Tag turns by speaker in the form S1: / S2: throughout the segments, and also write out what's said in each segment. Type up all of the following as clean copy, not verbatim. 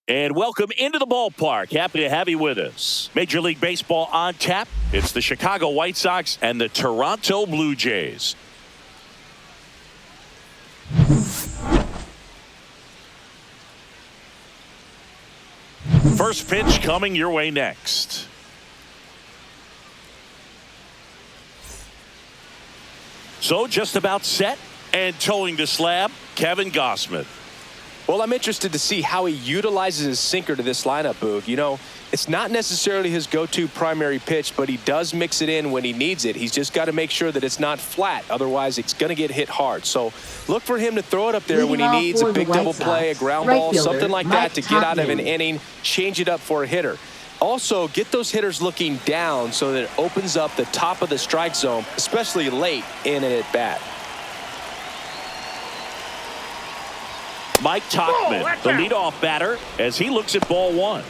S1: And welcome into the ballpark. Happy to have you with us. Major League Baseball on tap. It's the Chicago White Sox and the Toronto Blue Jays. First pitch coming your way next. So just about set and towing the slab, Kevin Gausman.
S2: Well, I'm interested to see how he utilizes his sinker to this lineup, Boog. You know, it's not necessarily his go-to primary pitch, but he does mix it in when he needs it. He's just got to make sure that it's not flat. Otherwise, it's going to get hit hard. So look for him to throw it up there when he needs a big double play, a ground ball, something like that to get out of an inning, change it up for a hitter. Also, get those hitters looking down so that it opens up the top of the strike zone, especially late in an at-bat.
S1: Mike Tauchman, the leadoff batter, as he looks at ball one.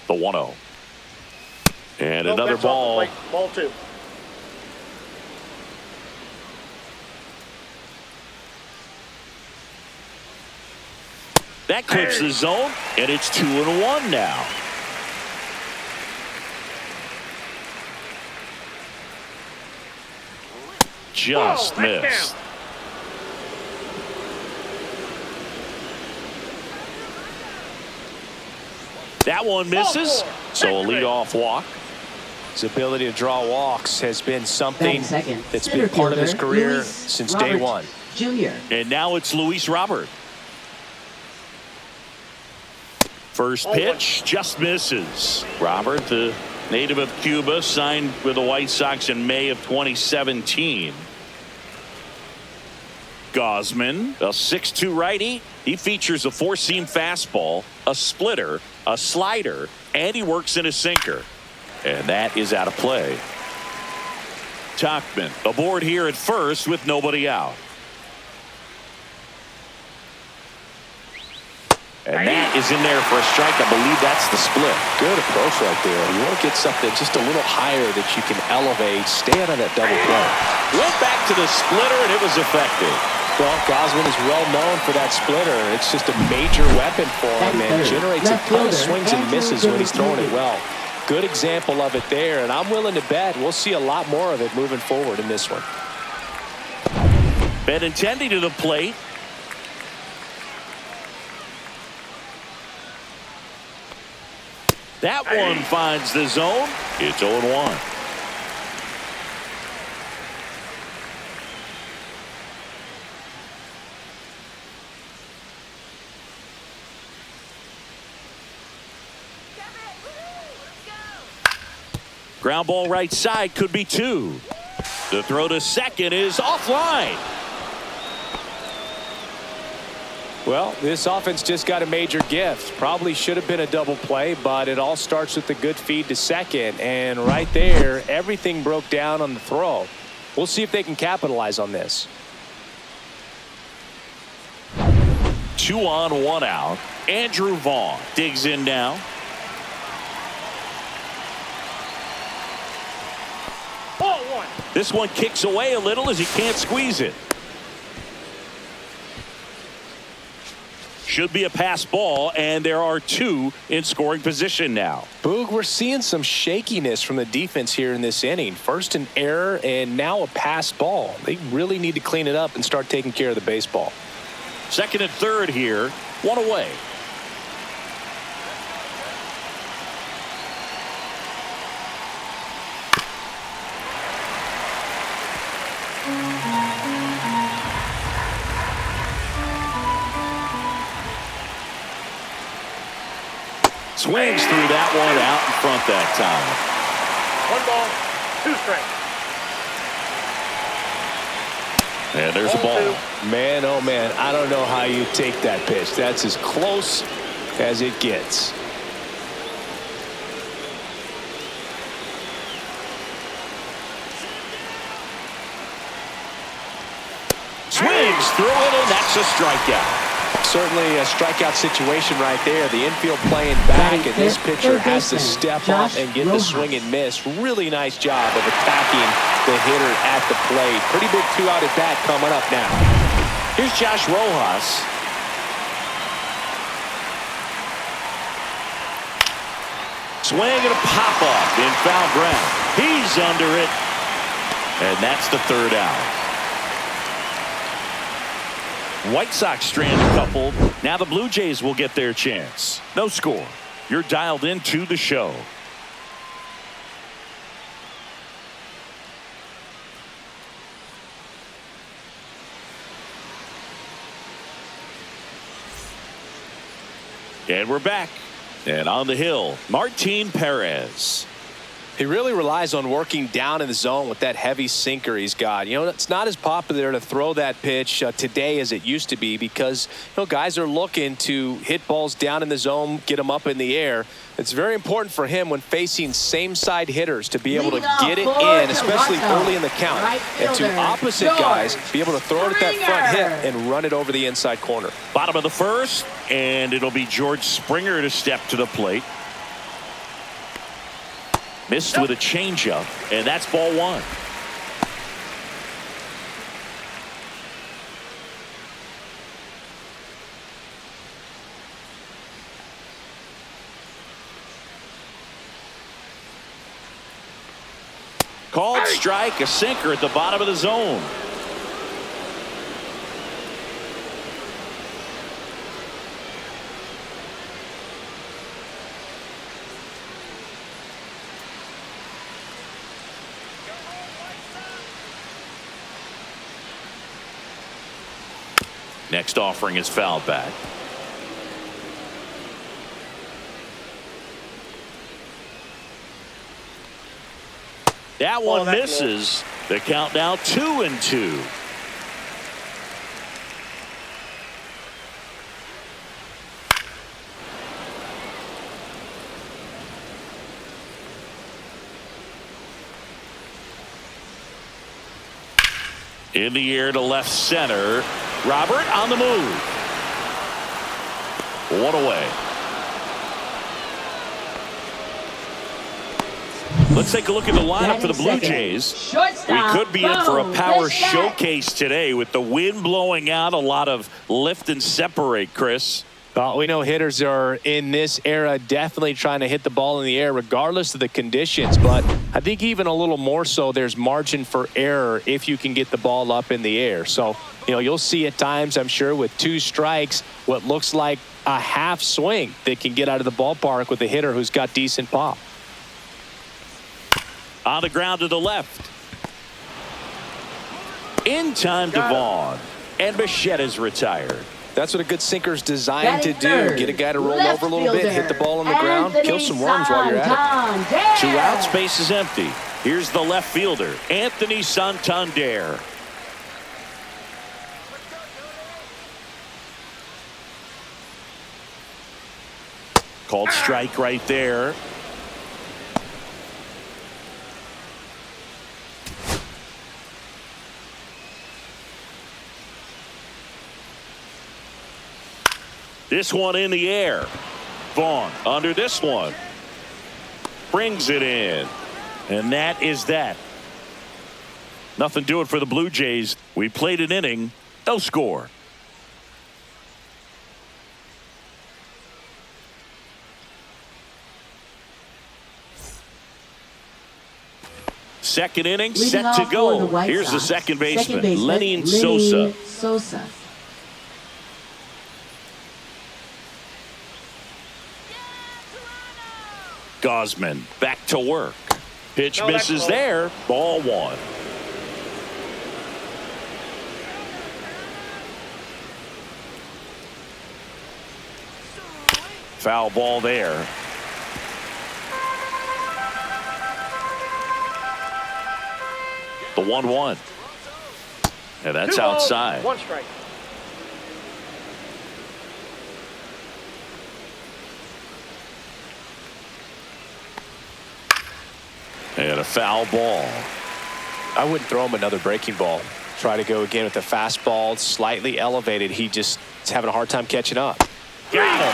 S1: The 1-0. And another ball.
S3: Ball two.
S1: That clips the zone, and it's 2-1 now. Just missed. That one misses. So a leadoff walk.
S2: His ability to draw walks has been something that's been part of his career since day one.
S4: Junior.
S1: And now it's Luis Robert. First pitch just misses. Robert, the native of Cuba, signed with the White Sox in May of 2017. Gausman, a 6'2" righty. He features a four-seam fastball, a splitter, a slider, and he works in a sinker. And that is out of play. Tauchman aboard here at first with nobody out. And that is in there for a strike. I believe that's the split.
S2: Good approach right there. You want to get something just a little higher that you can elevate. Stay out of that double play.
S1: Went back to the splitter, and it was effective.
S2: Well, Gausman is well known for that splitter. It's just a major weapon for him and generates a ton of swings and misses when he's throwing it well. Good example of it there, and I'm willing to bet we'll see a lot more of it moving forward in this one.
S1: Benintendi to the plate. That one finds the zone. It's 0-1. Ground ball right side, could be two. The throw to second is offline.
S2: Well, this offense just got a major gift. Probably should have been a double play, but it all starts with a good feed to second. And right there, everything broke down on the throw. We'll see if they can capitalize on this.
S1: 2 on, 1 out. Andrew Vaughn digs in now.
S3: Ball one.
S1: This one kicks away a little as he can't squeeze it. Should be a pass ball, and there are 2 in scoring position now.
S2: Boog, we're seeing some shakiness from the defense here in this inning. First an error and now a pass ball. They really need to clean it up and start taking care of the baseball.
S1: Second and third here, 1 away. Swings through that one out in front that time.
S3: 1 ball, 2 strikes.
S1: And there's a ball.
S2: Man, oh man, I don't know how you take that pitch. That's as close as it gets.
S1: Swings through it, and that's a strikeout.
S2: Certainly a strikeout situation right there. The infield playing back, and this pitcher has to step up and get the swing and miss. Really nice job of attacking the hitter at the plate. Pretty big two-out at bat coming up now.
S1: Here's Josh Rojas. Swing and a pop-up in foul ground. He's under it. And that's the third out. White Sox strand coupled. Now the Blue Jays will get their chance. No score. You're dialed into the show. And we're back. And on the hill, Martin Perez.
S2: He really relies on working down in the zone with that heavy sinker he's got. You know, it's not as popular to throw that pitch today as it used to be because, you know, guys are looking to hit balls down in the zone, get them up in the air. It's very important for him when facing same-side hitters to be able to get it in, especially early in the count. And to opposite guys, be able to throw it at that front hit and run it over the inside corner.
S1: Bottom of the first, and it'll be George Springer to step to the plate. Missed with a changeup, and that's ball one. Called strike, a sinker at the bottom of the zone. Next offering is fouled back. That one misses. The count now 2-2. In the air to left center. Robert on the move. One away. Let's take a look at the lineup for the Blue Jays. We could be in for a power showcase today with the wind blowing out. A lot of lift and separate, Chris.
S2: Well, we know hitters are in this era definitely trying to hit the ball in the air regardless of the conditions. But I think even a little more so there's margin for error if you can get the ball up in the air. So, you know, you'll see at times, I'm sure, with two strikes, what looks like a half swing that can get out of the ballpark with a hitter who's got decent pop.
S1: On the ground to the left. In time to Vaughn. And Bichette is retired.
S2: That's what a good sinker's designed to do. Get a guy to roll over a little bit, hit the ball on the ground, kill some worms while you're at it.
S1: 2 outs, base is empty. Here's the left fielder, Anthony Santander. Called strike right there. This one in the air. Vaughn under this one. Brings it in. And that is that. Nothing doing for the Blue Jays. We played an inning. No score. Second inning set to go. Here's the second baseman, Lenny Sosa. Gosman back to work. Pitch misses there. Ball one. Foul ball there. The 1-1. And that's outside.
S3: 1 strike.
S1: And a foul ball.
S2: I wouldn't throw him another breaking ball. Try to go again with the fastball slightly elevated. He just He's having a hard time catching up.
S1: Got him.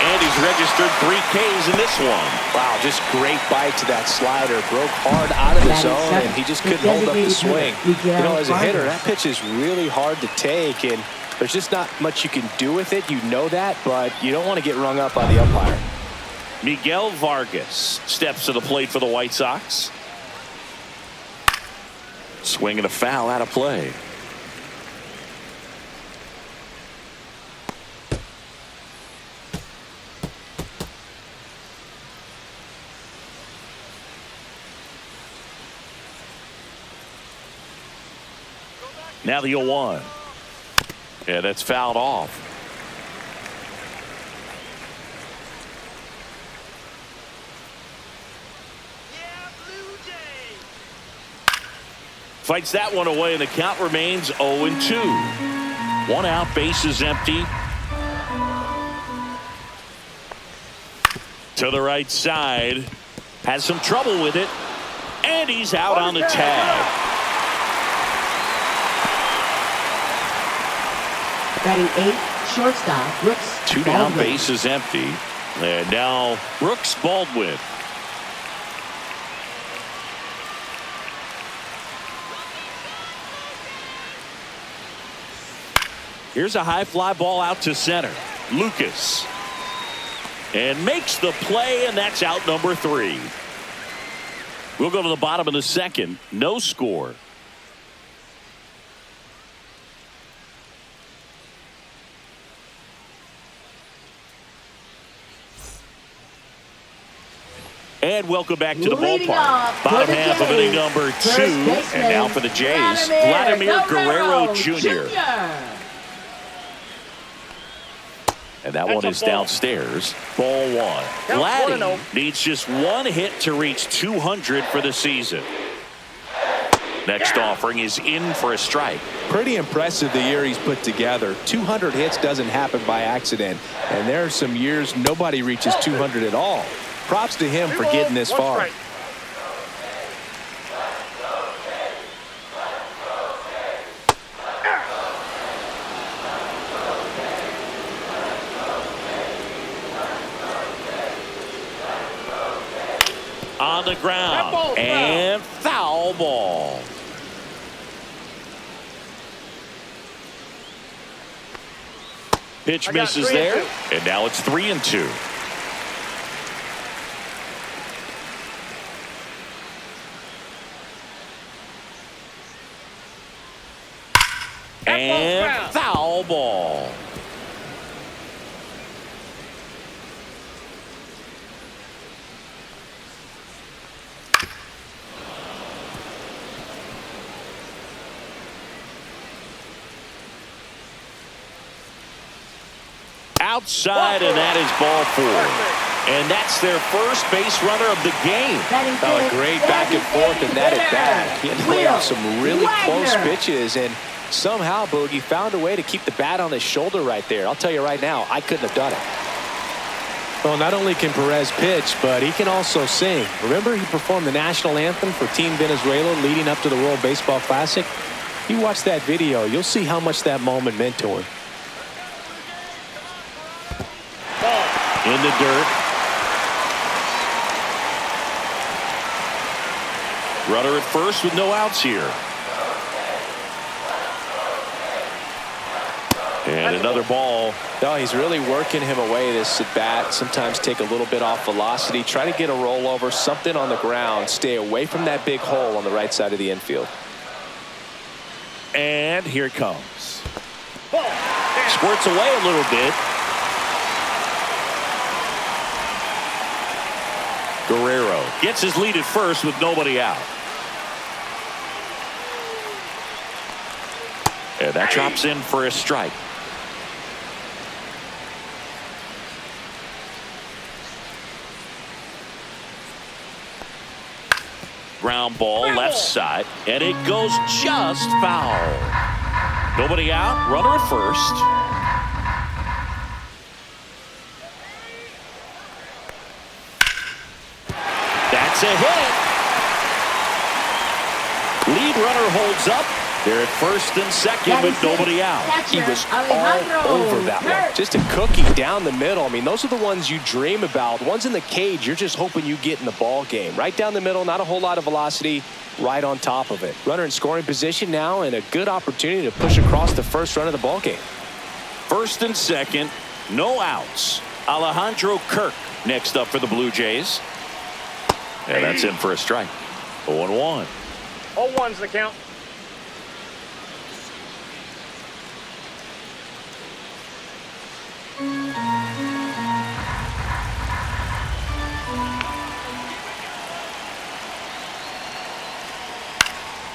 S1: And he's registered 3 Ks in this one.
S2: Wow, just great bite to that slider. Broke hard out of the zone, and he just couldn't hold up the swing. You know, as a hitter, that pitch is really hard to take, and there's just not much you can do with it. You know that, but you don't want to get rung up by the umpire.
S1: Miguel Vargas steps to the plate for the White Sox. Swing and a foul out of play. Now the 0-1. Yeah, that's fouled off. Fights that one away, and the count remains 0-2. 1 out, bases empty. To the right side. Has some trouble with it. And he's out on the tag.
S4: Batting 8th, shortstop, Brooks.
S1: 2 down, bases empty. And now Brooks Baldwin. Here's a high fly ball out to center. Lucas. And makes the play, and that's out number 3. We'll go to the bottom of the 2nd. No score. And welcum back to the ballpark. Bottom half of inning number 2. And now for the Jays, Vladimir Guerrero Jr. And that one is downstairs. Ball 1. Vladdy needs just 1 hit to reach 200 for the season. Next offering is in for a strike.
S2: Pretty impressive the year he's put together. 200 hits doesn't happen by accident. And there are some years nobody reaches 200 at all. Props to him for getting this far.
S1: On the ground. And foul ball. Pitch misses there. And now it's 3-2. And foul ball. Outside, and that is ball 4. And that's their first base runner of the game.
S2: A great back and forth, and that at bat. He had to lay off some really close pitches, and somehow Boogie found a way to keep the bat on his shoulder right there. I'll tell you right now, I couldn't have done it. Well, not only can Perez pitch, but he can also sing. Remember, he performed the national anthem for Team Venezuela leading up to the World Baseball Classic? You watch that video, you'll see how much that moment meant to him.
S1: In the dirt. Runner at first with no outs here. And another ball.
S2: No, he's really working him away this at bat. Sometimes take a little bit off velocity. Try to get a rollover, something on the ground. Stay away from that big hole on the right side of the infield.
S1: And here it comes. Squirts away a little bit. Guerrero gets his lead at first with nobody out. And that drops in for a strike. Ground ball left side, and it goes just foul. Nobody out, runner at first. That's a hit. Lead runner holds up, They're at first and second with nobody out.
S2: He was all over that one. Just a cookie down the middle. I mean, those are the ones you dream about. The ones in the cage, you're just hoping you get in the ball game. Right down the middle, not a whole lot of velocity, right on top of it. Runner in scoring position now, and a good opportunity to push across the first run of the ball game.
S1: First and second, no outs. Alejandro Kirk next up for the Blue Jays. And that's in for a strike. 0-1.
S3: 0-1's the count.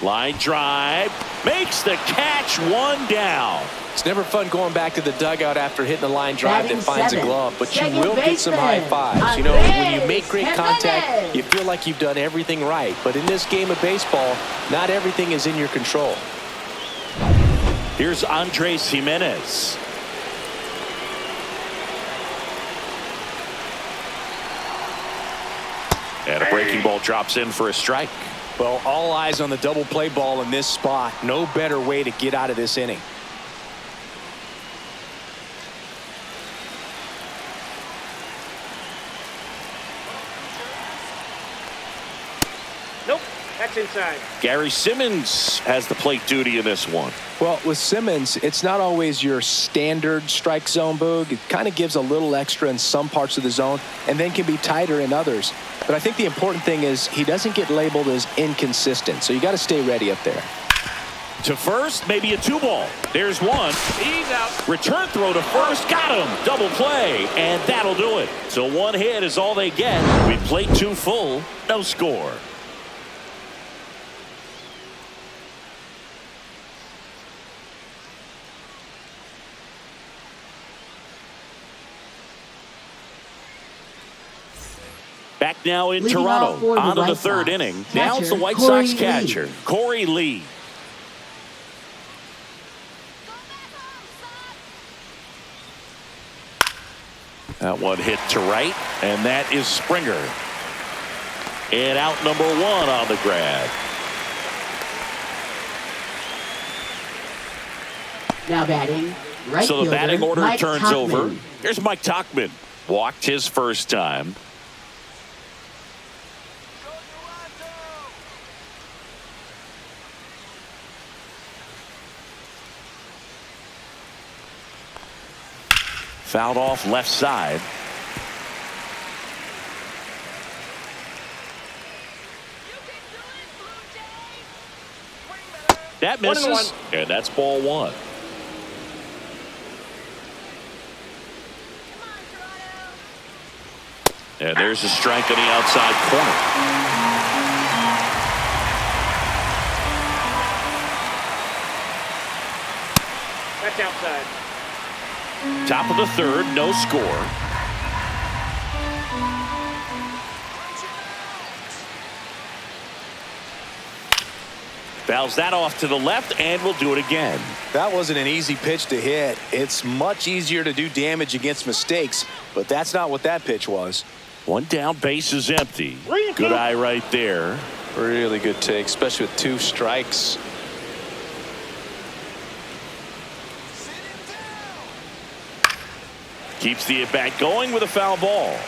S1: Line drive, makes the catch, one down.
S2: It's never fun going back to the dugout after hitting a line drive
S4: Batting
S2: that finds
S4: seven.
S2: a glove, but you
S4: Second
S2: will get some high fives. You know, when you make great contact, you feel like you've done everything right. But in this game of baseball, not everything is in your control.
S1: Here's Andres Jimenez. And a breaking ball drops in for a strike.
S2: Well, all eyes on the double play ball in this spot. No better way to get out of this inning.
S3: Nope, that's inside.
S1: Gary Simmons has the plate duty in this one.
S2: Well, with Simmons, it's not always your standard strike zone, Boog. It kind of gives a little extra in some parts of the zone and then can be tighter in others. But I think the important thing is he doesn't get labeled as inconsistent, so you got to stay ready up there.
S1: To first, maybe a 2-ball. There's one.
S3: He's out.
S1: Return throw to first, got him. Double play, and that'll do it. So one hit is all they get. We played 2 full, no score. Back now in
S4: Leading off for
S1: Toronto,
S4: the
S1: on to the
S4: White
S1: third
S4: Sox.
S1: inning. Now it's the
S4: Catcher,
S1: White
S4: Corey
S1: Sox
S4: Lee.
S1: catcher, Corey Lee. That one hit to right, and that is Springer. And out number 1 on the grab.
S4: Now batting, right
S1: So the
S4: fielder,
S1: batting order
S4: Mike
S1: turns
S4: Tauchman.
S1: over. Here's Mike Tauchman. Walked his first time. Fouled off left side. That misses.
S3: 1-1.
S1: And that's ball 1. And there's a strike on the outside corner.
S3: That's outside.
S1: Top of the third, no score. Fouls that off to the left, and we'll do it again.
S2: That wasn't an easy pitch to hit. It's much easier to do damage against mistakes, but that's not what that pitch was.
S1: One down, base is empty. Good eye right there.
S2: Really good take, especially with 2 strikes.
S1: Keeps the at-bat going with a foul ball.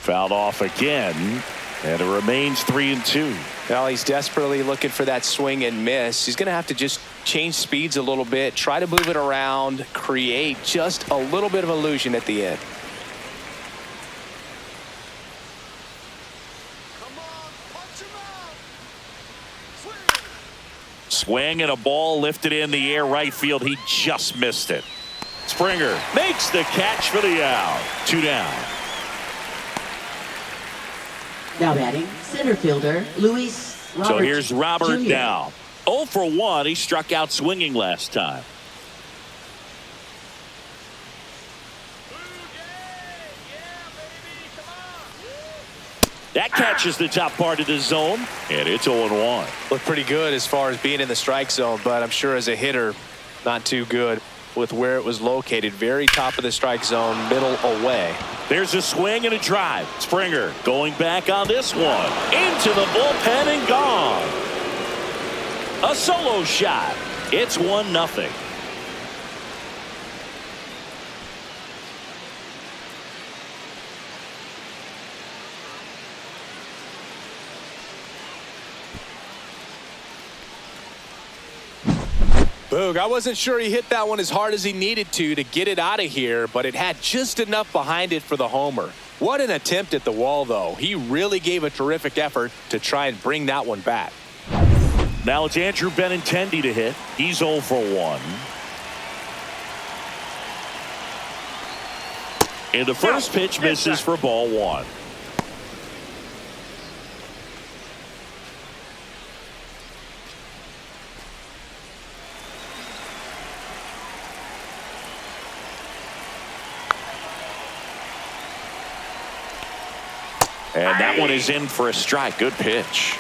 S1: Fouled off again, and it remains 3-2.
S2: Well, he's desperately looking for that swing and miss. He's going to have to just change speeds a little bit, try to move it around, create just a little bit of illusion at the end.
S1: Swing and a ball lifted in the air right field. He just missed it. Springer makes the catch for the out. 2 down.
S4: Now batting, center fielder, Luis Robert
S1: So here's Robert
S4: Jr.
S1: now. 0 for 1. He struck out swinging last time. That catches the top part of the zone, and it's 0-1.
S2: Looked pretty good as far as being in the strike zone, but I'm sure as a hitter, not too good. with where it was located. Very top of the strike zone, middle away.
S1: There's a swing and a drive. Springer going back on this one. Into the bullpen and gone. A solo shot. It's 1-0.
S2: Boog, I wasn't sure he hit that one as hard as he needed to get it out of here, but it had just enough behind it for the homer. What an attempt at the wall, though. He really gave a terrific effort to try and bring that one back.
S1: Now it's Andrew Benintendi to hit. He's 0 for 1. And the first pitch misses for ball 1. And that one is in for a strike. Good pitch.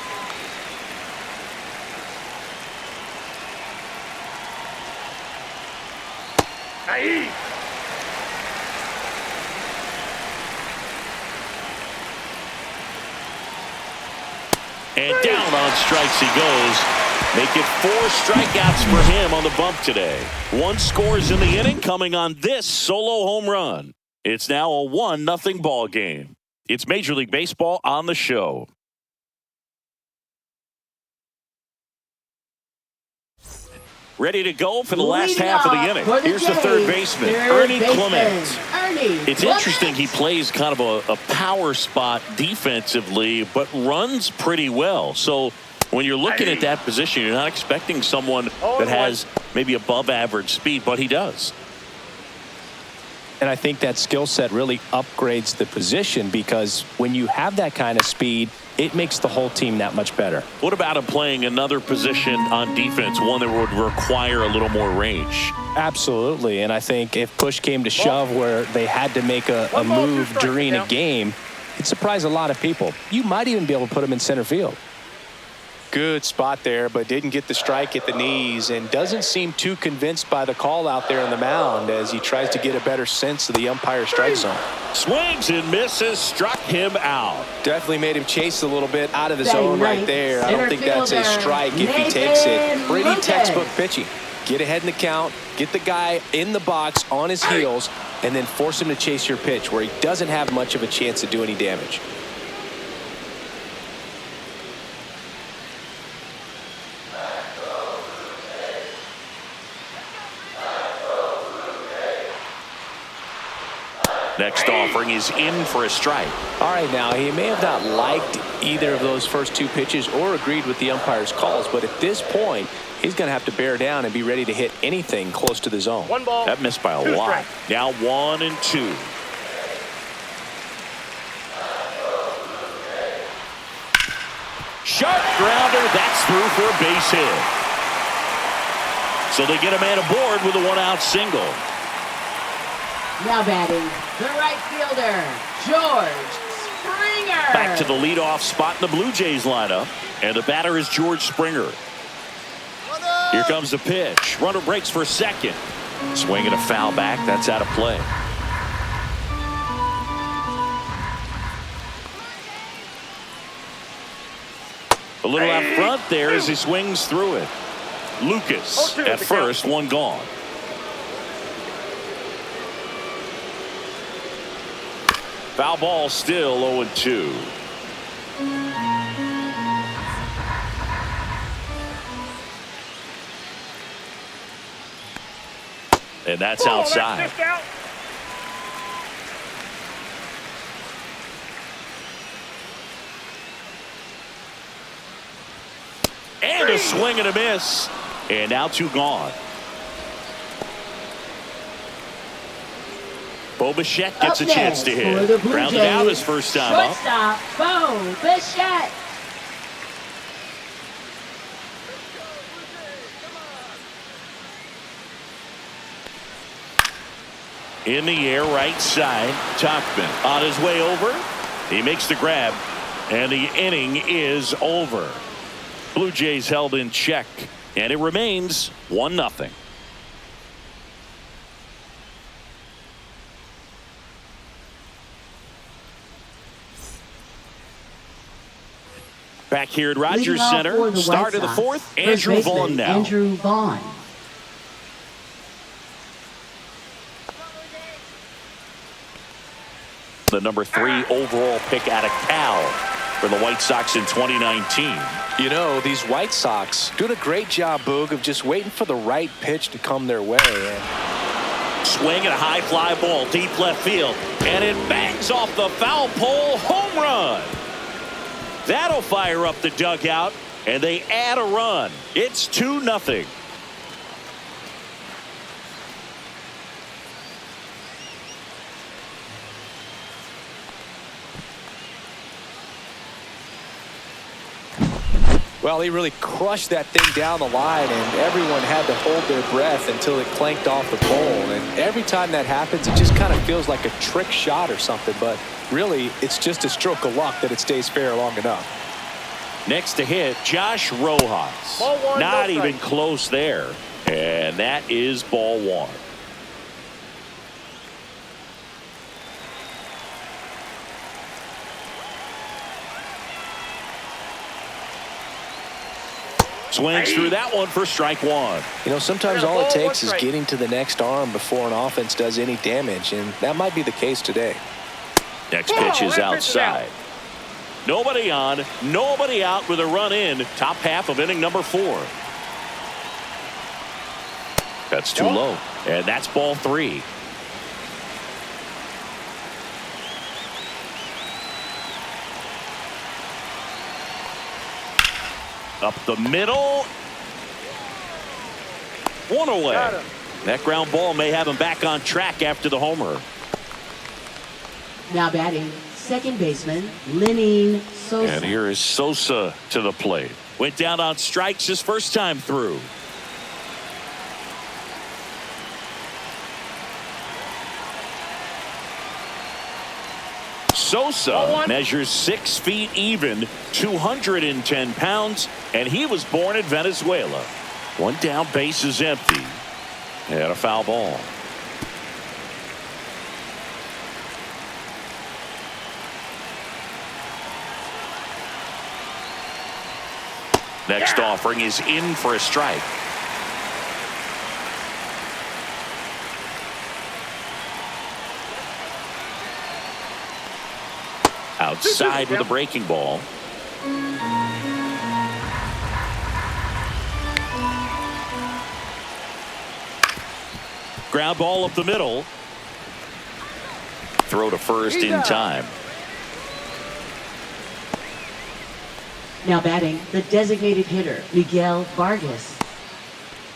S1: And down on strikes he goes. Make it 4 strikeouts for him on the bump today. 1 scores in the inning coming on this solo home run. It's now a 1-0 ball game. It's Major League Baseball on the show. Ready to go for the last half of the inning. Here's the third baseman, Ernie Clement. It's interesting he plays kind of a power spot defensively, but runs pretty well. So when you're looking at that position, you're not expecting someone that has maybe above average speed, but he does.
S2: And I think that skill set really upgrades the position, because when you have that kind of speed, it makes the whole team that much better.
S1: What about him playing another position on defense, one that would require a little more range?
S2: Absolutely. And I think if push came to shove where they had to make a move during a game, it'd surprise a lot of people. You might even be able to put him in center field. Good spot there, but didn't get the strike at the knees, and doesn't seem too convinced by the call out there on the mound as he tries to get a better sense of the umpire strike zone.
S1: Swings and misses, struck him out.
S2: Definitely made him chase a little bit out of the zone right there. I don't think that's a strike if he takes it. Pretty textbook pitching. Get ahead in the count, get the guy in the box on his heels, and then force him to chase your pitch where he doesn't have much of a chance to do any damage.
S1: Next offering is in for a strike.
S2: All right, now he may have not liked either of those first 2 pitches or agreed with the umpire's calls, but at this point, he's going to have to bear down and be ready to hit anything close to the zone.
S3: 1 ball.
S1: That missed by a lot. Now 1 and 2. Sharp grounder. That's through for a base hit. So they get a man aboard with a 1-out single.
S4: Now batting, the right fielder, George Springer.
S1: Back to the leadoff spot in the Blue Jays lineup. And the batter is George Springer. Here comes the pitch. Runner breaks for second. Swing and a foul back. That's out of play. A little out front there as he swings through it. Lucas at first, 1 gone. Foul ball, still 0-2. And that's outside. And a swing and a miss. And now 2 gone. Bo Bichette gets a chance to hit. Grounded out his first time up.
S4: Shortstop, Bo Bichette.
S1: In the air, right side. Tauchman on his way over. He makes the grab. And the inning is over. Blue Jays held in check. And it remains 1-0. Back here at
S4: Leading
S1: Rogers
S4: off for
S1: Center,
S4: the
S1: start
S4: White
S1: of the
S4: Sox,
S1: fourth,
S4: first
S1: Andrew
S4: baseman,
S1: Vaughn now.
S4: Andrew Vaughn.
S1: The number 3 overall pick out of Cal for the White Sox in 2019.
S2: You know, these White Sox doing a great job, Boog, of just waiting for the right pitch to come their way. And
S1: Swing and a high fly ball deep left field, and it bangs off the foul pole. Home run. That'll fire up the dugout, and they add a run. It's 2-0.
S2: well, he really crushed that thing down the line, and everyone had to hold their breath until it clanked off the pole. And every time that happens, it just kind of feels like a trick shot or something. But really, it's just a stroke of luck that it stays fair long enough.
S1: Next to hit, Josh Rojas.
S3: Ball one,
S1: Not
S3: no
S1: even
S3: strike.
S1: close there. And that is ball 1. Swings through that one for strike 1.
S2: You know, sometimes
S3: Yeah,
S2: all it
S3: ball,
S2: takes
S3: one
S2: is
S3: strike.
S2: getting to the next arm before an offense does any damage, and that might be the case today.
S1: Next
S3: Ball,
S1: pitch is
S3: that pitch is out.
S1: outside. Nobody on, nobody out with a run in. Top half of inning number 4. That's too low. And that's ball 3. Up the middle. One away.
S3: Got him.
S1: That ground ball may have him back on track after the homer.
S4: Now batting, second baseman, Lenny Sosa.
S1: And here is Sosa to the plate. Went down on strikes his first time through. Sosa measures 6 feet even, 210 pounds, and he was born in Venezuela. One down, base is empty, and a foul ball. Next offering is in for a strike. Outside with a breaking ball. Ground ball up the middle. Throw to first in time.
S4: Now batting, the designated hitter, Miguel Vargas.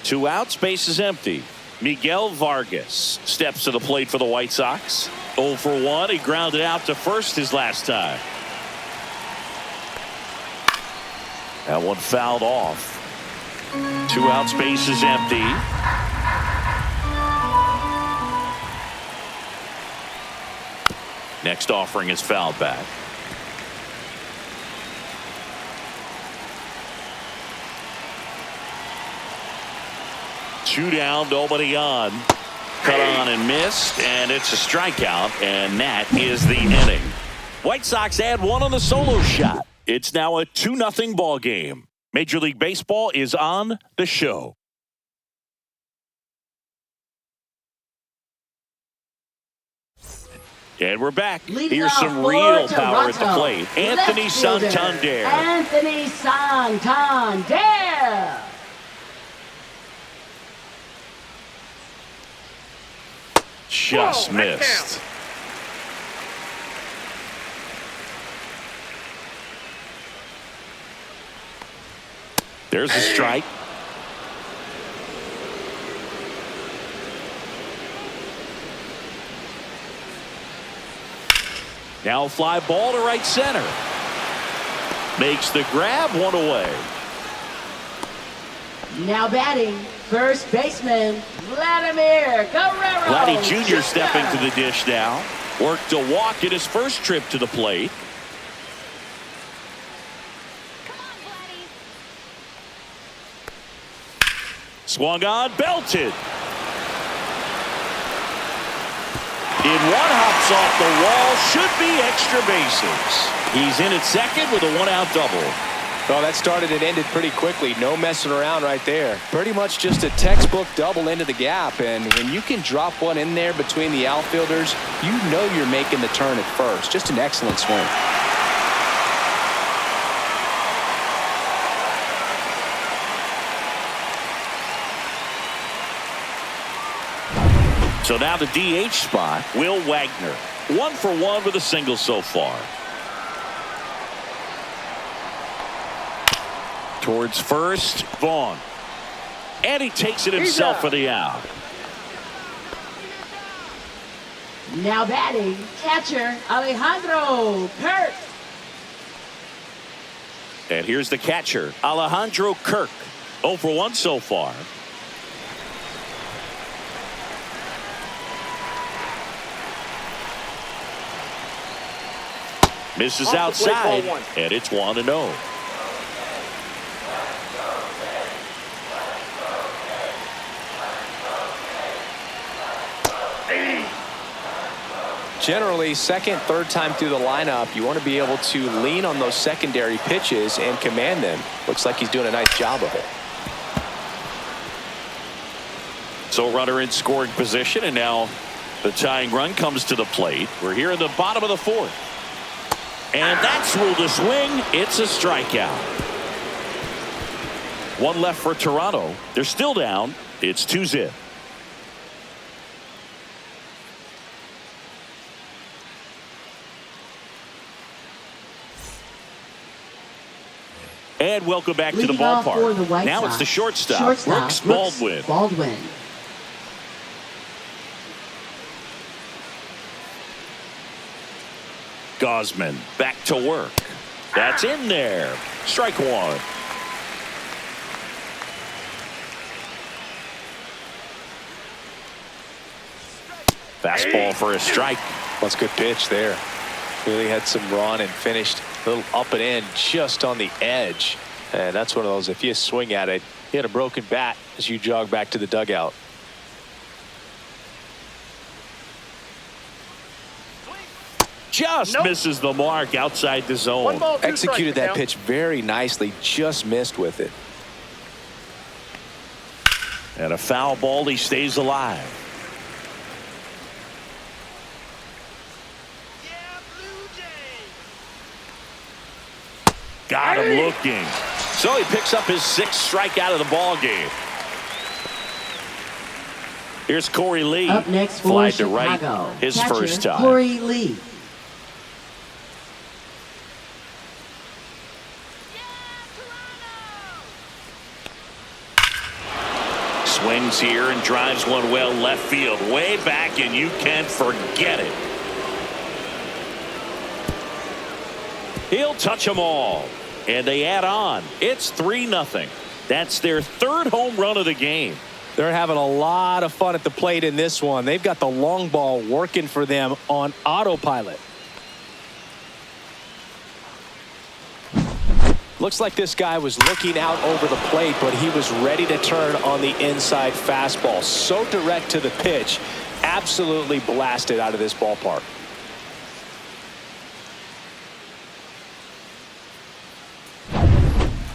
S1: 2 outs, base is empty. Miguel Vargas steps to the plate for the White Sox. 0 for 1. He grounded out to first his last time. That one fouled off. 2 outs, base is empty. Next offering is fouled back. Two down, nobody on. Cut on and missed, and it's a strikeout, and that is the inning. White Sox add 1 on the solo shot. It's now a 2-0 ball game. Major League Baseball is on the show. And we're back.
S4: Leading
S1: Here's
S4: off
S1: some
S4: for
S1: real power at the
S4: Toronto,
S1: plate. Anthony
S4: left fielder,
S1: Santander.
S4: Anthony Santander.
S1: Just
S3: Whoa, that's
S1: missed. There's a strike. Now a fly ball to right center. Makes the grab, 1 away.
S4: Now batting, first baseman, Vladimir Guerrero.
S1: Vladdy Jr. stepping to the dish now. Worked a walk in his first trip to the plate. Swung on, belted. In one, hops off the wall, should be extra bases. He's in at second with a 1-out double.
S2: Well, that started and ended pretty quickly. No messing around right there. Pretty much just a textbook double into the gap. And when you can drop one in there between the outfielders, you know you're making the turn at first. Just an excellent swing.
S1: So now the DH spot, Will Wagner. 1 for 1 with a single so far. Towards first, Vaughn. And he takes it himself for the out.
S4: Now batting, catcher Alejandro Kirk.
S1: And here's the catcher, Alejandro Kirk. 0 for 1 so far. Misses outside, and it's 1-0.
S2: Generally, second, third time through the lineup, you want to be able to lean on those secondary pitches and command them. Looks like he's doing a nice job of it.
S1: So runner in scoring position, and now the tying run comes to the plate. We're here in the bottom of the 4th. And that's ruled a swing. It's a strikeout. 1 left for Toronto. They're still down. It's 2-0. And welcome back to the ballpark. Now it's the shortstop, Brooks Baldwin. Gausman back to work. That's in there. Strike 1. Fastball for a strike.
S2: That's a good pitch there. Really had some run and finished a little up and in just on the edge. And that's one of those, if you swing at it, you had a broken bat as you jog back to the dugout.
S1: Just misses the mark outside the zone.
S2: Executed that pitch very nicely, just missed with it.
S1: And a foul ball, he stays alive. Got him looking. So he picks up his 6th strikeout of the ball game. Here's Corey Lee.
S4: Up next for
S1: Fly to
S4: Chicago.
S1: right, his
S4: Catcher,
S1: first time.
S4: Corey Lee.
S1: Swings here and drives one well left field, way back, and you can forget it. He'll touch them all, and they add on. It's 3-0. That's their 3rd home run of the game.
S2: They're having a lot of fun at the plate in this one. They've got the long ball working for them on autopilot. Looks like this guy was looking out over the plate, but he was ready to turn on the inside fastball. So direct to the pitch, absolutely blasted out of this ballpark.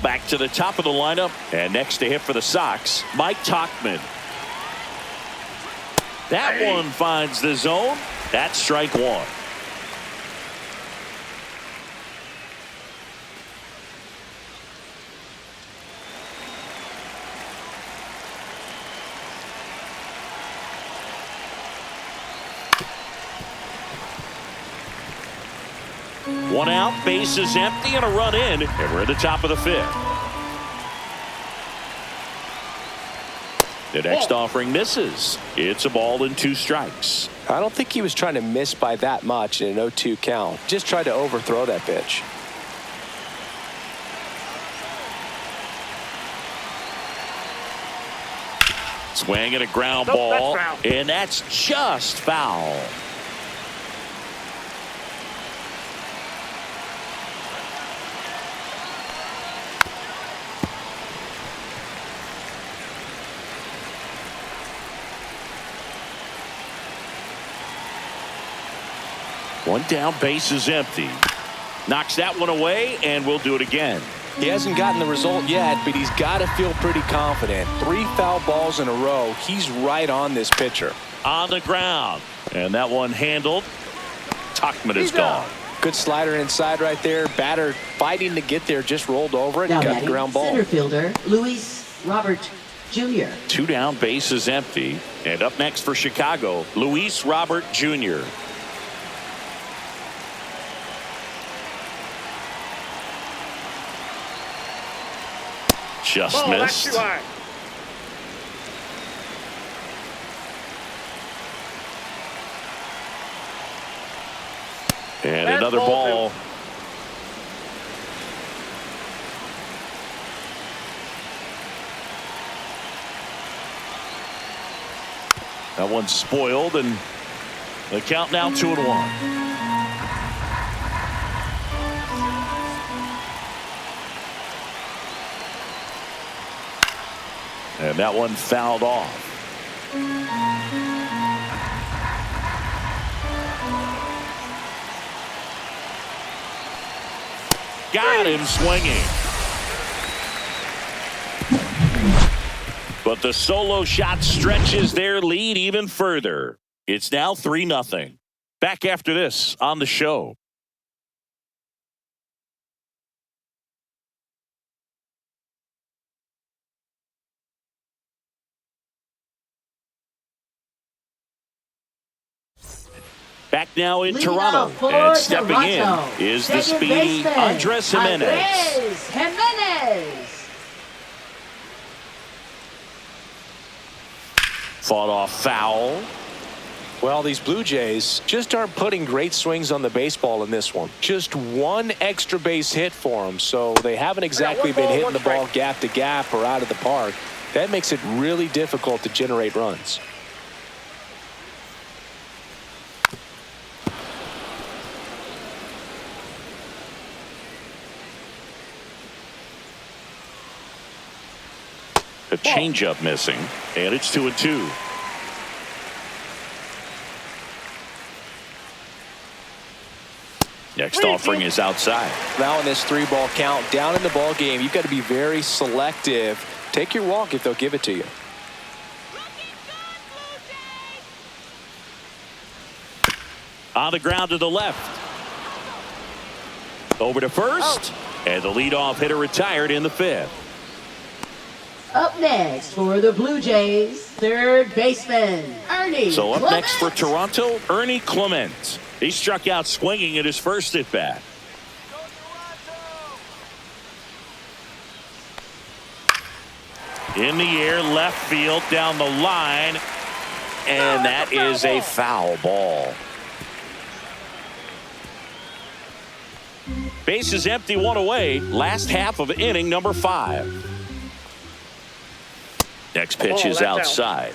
S1: Back to the top of the lineup, and next to hit for the Sox, Mike Tauchman. That one finds the zone. That's strike 1. One out, base is empty, and a run in, and we're at the top of the 5th. The next offering misses. It's a ball and 2 strikes.
S2: I don't think he was trying to miss by that much in an 0-2 count. Just tried to overthrow that pitch.
S1: Swing and a ground ball, and that's just foul. One down, base is empty. Knocks that one away, and we'll do it again.
S2: He hasn't gotten the result yet, but he's got to feel pretty confident. 3 foul balls in a row. He's right on this pitcher.
S1: On the ground. And that one handled. Tuckman is gone.
S2: Good slider inside right there. Batter fighting to get there, just rolled over it and got the ground ball.
S4: Center fielder, Luis Robert Jr.
S1: 2 down, bases empty. And up next for Chicago, Luis Robert Jr. Just missed. And another ball. That one's spoiled, and the count now 2-1. And that one fouled off. Got him swinging. But the solo shot stretches their lead even further. It's now 3-0. Back after this on the show. Back now in Toronto, and stepping in is the speedy Andres Jimenez. Fought off foul.
S2: Well, these Blue Jays just aren't putting great swings on the baseball in this one. Just one extra base hit for them, so they haven't exactly been hitting the ball gap to gap or out of the park. That makes it really difficult to generate runs.
S1: A changeup missing, and it's 2-2. Next offering is outside.
S2: Now in this 3-ball count, down in the ball game, you've got to be very selective. Take your walk if they'll give it to you.
S1: On the ground to the left. Over to first, and the leadoff hitter retired in the 5th.
S4: Up next for the Blue Jays, third baseman, Ernie
S1: So up
S4: Clement.
S1: next for Toronto, Ernie Clement. He struck out swinging at his first at-bat. In the air, left field, down the line, and that is a foul ball. Base is empty, 1 away. Last half of inning number 5. Next pitch is outside.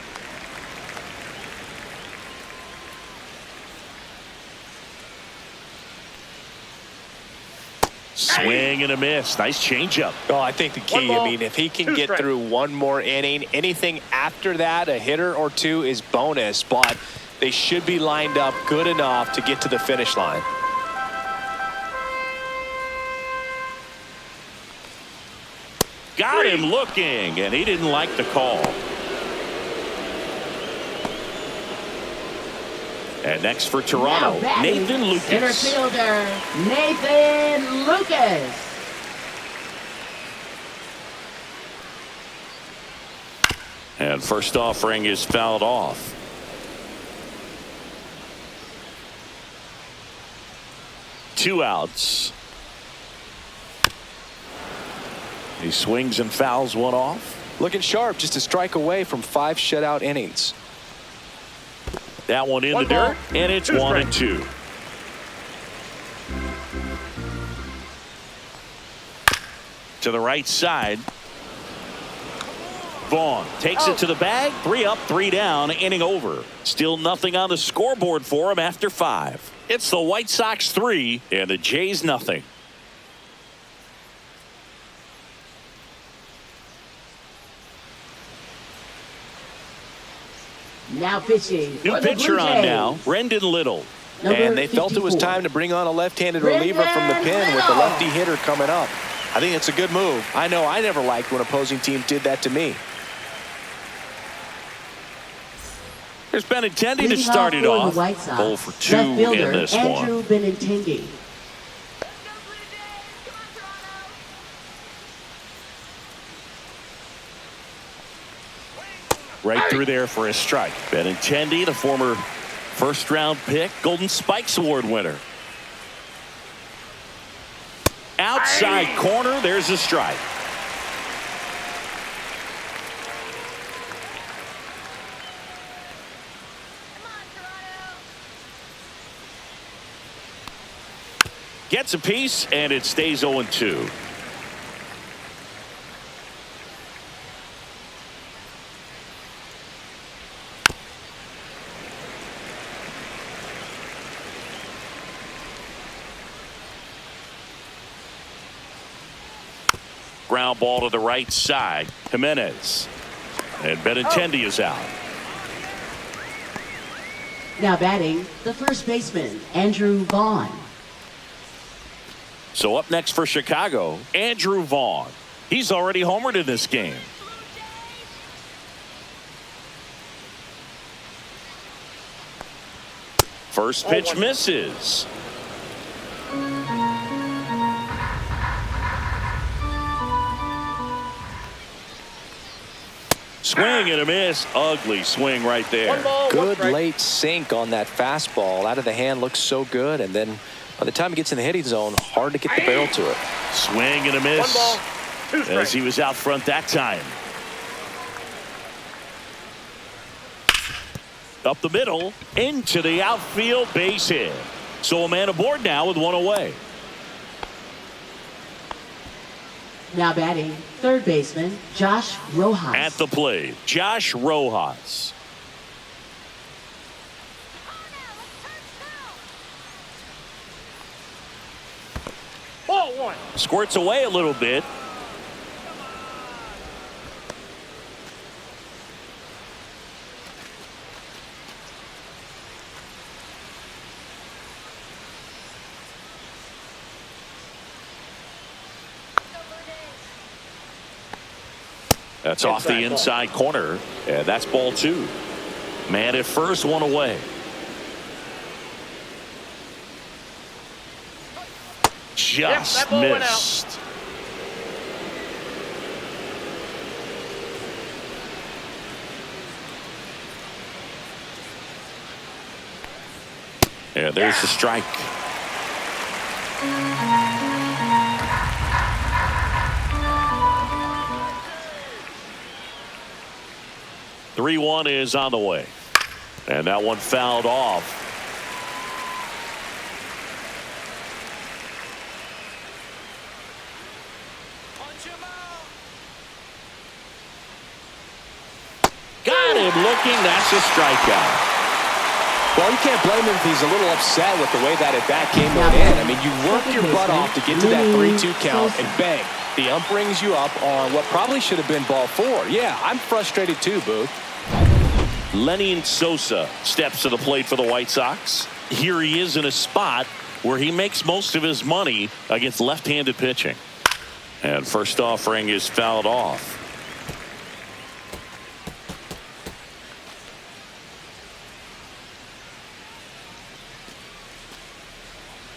S1: Swing and a miss. Nice changeup.
S2: Oh, I think the key, I mean, if he can get through one more inning, anything after that, a hitter or two is bonus, but they should be lined up good enough to get to the finish line.
S1: Got him looking, and he didn't like the call. And next for Toronto, Nathan Lucas.
S4: Center fielder, Nathan Lucas.
S1: And first offering is fouled off. Two outs. He swings and fouls one off.
S2: Looking sharp, just a strike away from 5 shutout innings.
S1: That one in the dirt, and it's 1-2. To the right side. Vaughn takes it to the bag. 3 up, 3 down, inning over. Still nothing on the scoreboard for him after 5. It's the White Sox 3 and the Jays nothing.
S4: Now pitching.
S1: New pitcher on now, Brendan Little.
S2: And they felt it was time to bring on a left-handed reliever from the pen with the lefty hitter coming up. I think it's a good move. I know I never liked when opposing team did that to me.
S1: There's Benintendi to start it off. 0 for 2 in this
S4: Andrew
S1: one.
S4: Benintendi.
S1: Right through there for a strike. Benintendi, the former first-round pick, Golden Spikes Award winner. Outside corner, there's a strike. Gets a piece, and it stays 0-2. Ground ball to the right side. Jimenez. And Benintendi is out.
S4: Now batting, the first baseman, Andrew Vaughn.
S1: So up next for Chicago, Andrew Vaughn. He's already homered in this game. First pitch misses. Swing and a miss. Ugly swing right there.
S2: Good late sink on that fastball. Out of the hand, looks so good, and then by the time it gets in the hitting zone, hard to get the barrel to it.
S1: Swing and a miss. As he was out front that time. Up the middle, into the outfield, base hit. So a man aboard now with one away.
S4: Now batting, third baseman, Josh Rojas.
S1: At the plate, Josh Rojas.
S3: Ball one.
S1: Squirts away a little bit. That's off the inside corner, and that's ball 2. Man at first, one away. Just missed. And there's the strike. Three-1 is on the way. And that one fouled off. Got him looking. That's a strikeout.
S2: Well, you can't blame him if he's a little upset with the way that at-bat came in. I mean, you worked your butt off to get to that 3-2 count, and bang, the ump brings you up on what probably should have been ball 4. Yeah, I'm frustrated too, Booth.
S1: Lenny Sosa steps to the plate for the White Sox. Here he is in a spot where he makes most of his money against left-handed pitching. And first offering is fouled off.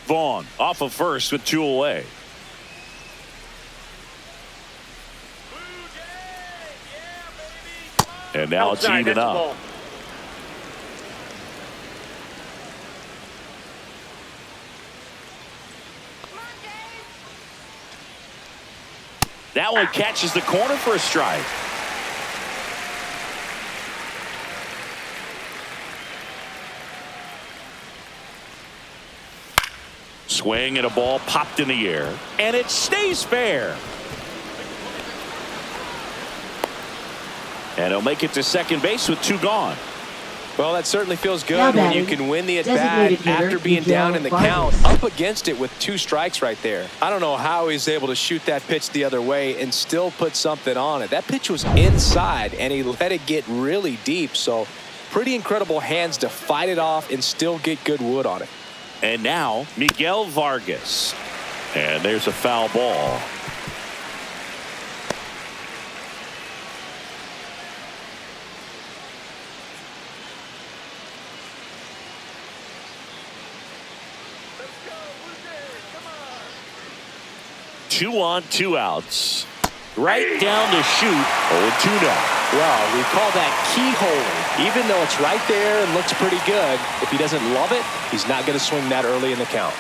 S1: Vaughn off of first with 2 away. And now it's even up. That one catches the corner for a strike. Swing and a ball popped in the air, and it stays fair. And he'll make it to second base with 2 gone.
S2: Well, that certainly feels good when you can win the at-bat after being down in the count, up against it with 2 strikes right there. I don't know how he's able to shoot that pitch the other way and still put something on it. That pitch was inside, and he let it get really deep. So pretty incredible hands to fight it off and still get good wood on it.
S1: And now Miguel Vargas. And there's a foul ball. 2 on, 2 outs. Right down the chute. 0-2 now.
S2: Well, we call that keyhole. Even though it's right there and looks pretty good, if he doesn't love it, he's not going to swing that early in the count.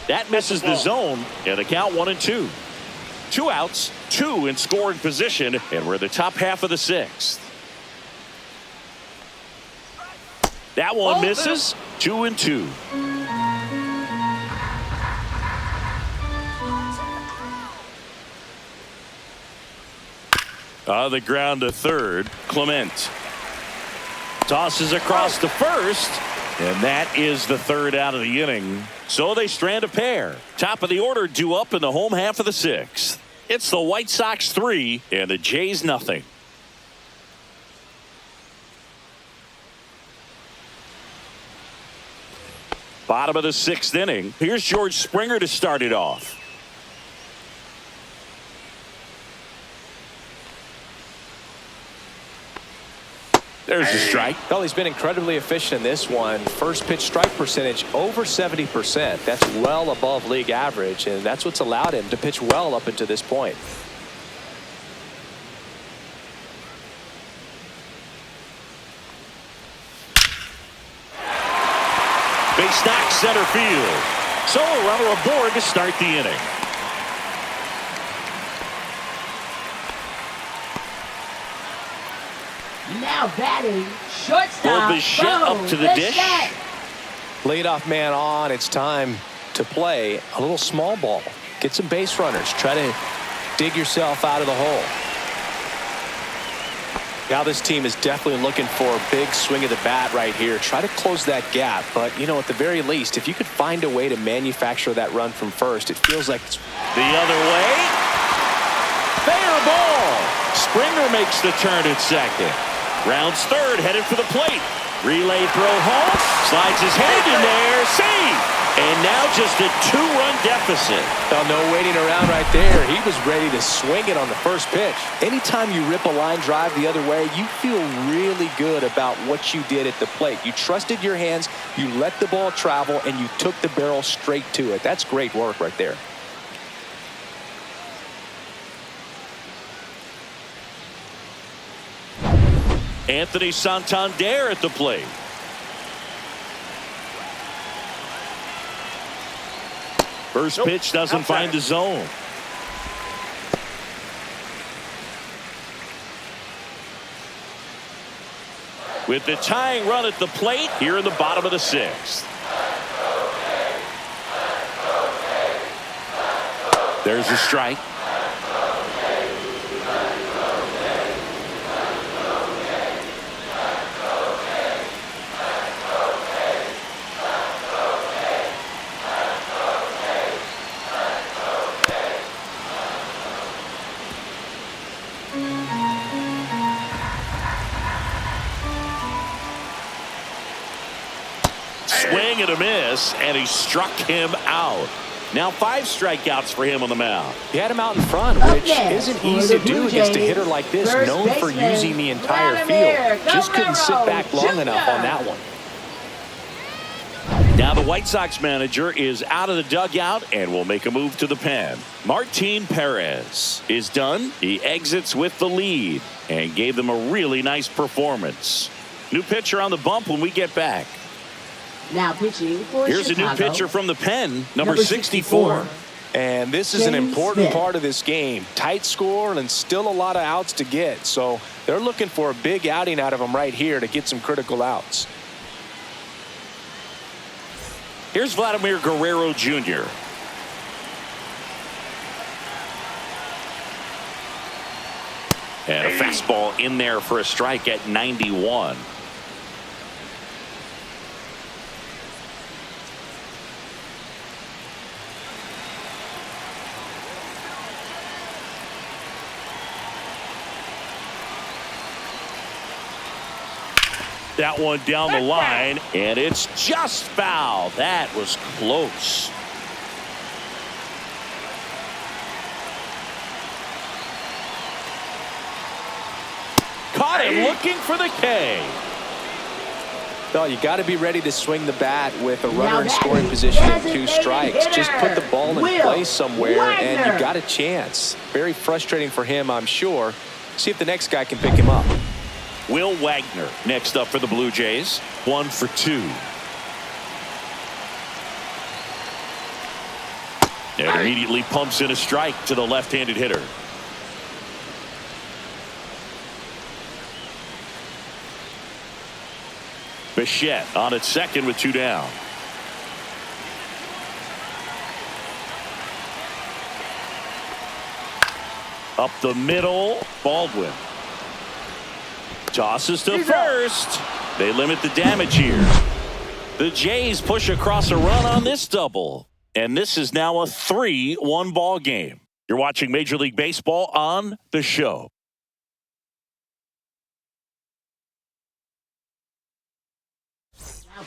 S1: That misses the zone, and the count 1-2. 2 outs, 2 in scoring position, and we're in the top half of the 6th. That one misses. 2-2. On the ground to third, Clement tosses across to first, and that is the 3rd out of the inning. So they strand a pair. Top of the order due up in the home half of the 6th. It's the White Sox 3 and the Jays nothing. Bottom of the 6th inning. Here's George Springer to start it off. There's the strike.
S2: Well, he's been incredibly efficient in this one. First pitch strike percentage over 70%. That's well above league average, and that's what's allowed him to pitch well up until this point.
S1: Base knock center field. So a runner aboard to start the inning.
S4: Now batting, shortstop.
S1: Bichette up to the dish.
S2: Leadoff man on. It's time to play a little small ball. Get some base runners. Try to dig yourself out of the hole. Now this team is definitely looking for a big swing of the bat right here. Try to close that gap. But, you know, at the very least, if you could find a way to manufacture that run from first, it feels like it's
S1: the other way. Fair ball. Springer makes the turn at second. Rounds third, headed for the plate. Relay throw home. Slides his hand in there. Save. And now just a 2-run deficit.
S2: Well, no waiting around right there. He was ready to swing it on the first pitch. Anytime you rip a line drive the other way, you feel really good about what you did at the plate. You trusted your hands, you let the ball travel, and you took the barrel straight to it. That's great work right there.
S1: Anthony Santander at the plate. First pitch doesn't find the zone. With the tying run at the plate here in the bottom of the 6th. There's a strike. Swing and a miss, and he struck him out. Now 5 strikeouts for him on the mound.
S2: He had him out in front, which isn't easy to do against a hitter like this, known for using the entire field. Just couldn't sit back long enough on that one.
S1: Now the White Sox manager is out of the dugout and will make a move to the pen. Martin Perez is done. He exits with the lead and gave them a really nice performance. New pitcher on the bump when we get back.
S4: Now pitching for
S1: Here's
S4: Chicago.
S1: a new pitcher from the pen, number 64.
S2: And this is an important part of this game. Tight score and still a lot of outs to get. So they're looking for a big outing out of him right here to get some critical outs.
S1: Here's Vladimir Guerrero Jr. And a fastball in there for a strike at 91. That one down the line, and it's just foul. That was close. got him looking for the K.
S2: No, you got to be ready to swing the bat with a runner in scoring position and 2 strikes. Just put the ball in place somewhere, and you got a chance. Very frustrating for him, I'm sure. See if the next guy can pick him up.
S1: Will Wagner next up for the Blue Jays. 1 for 2. And immediately pumps in a strike to the left-handed hitter. Bichette on at second with 2 down. Up the middle, Baldwin. Tosses to first. They limit the damage here. The Jays push across a run on this double. And this is now a 3-1 ball game. You're watching Major League Baseball on The Show.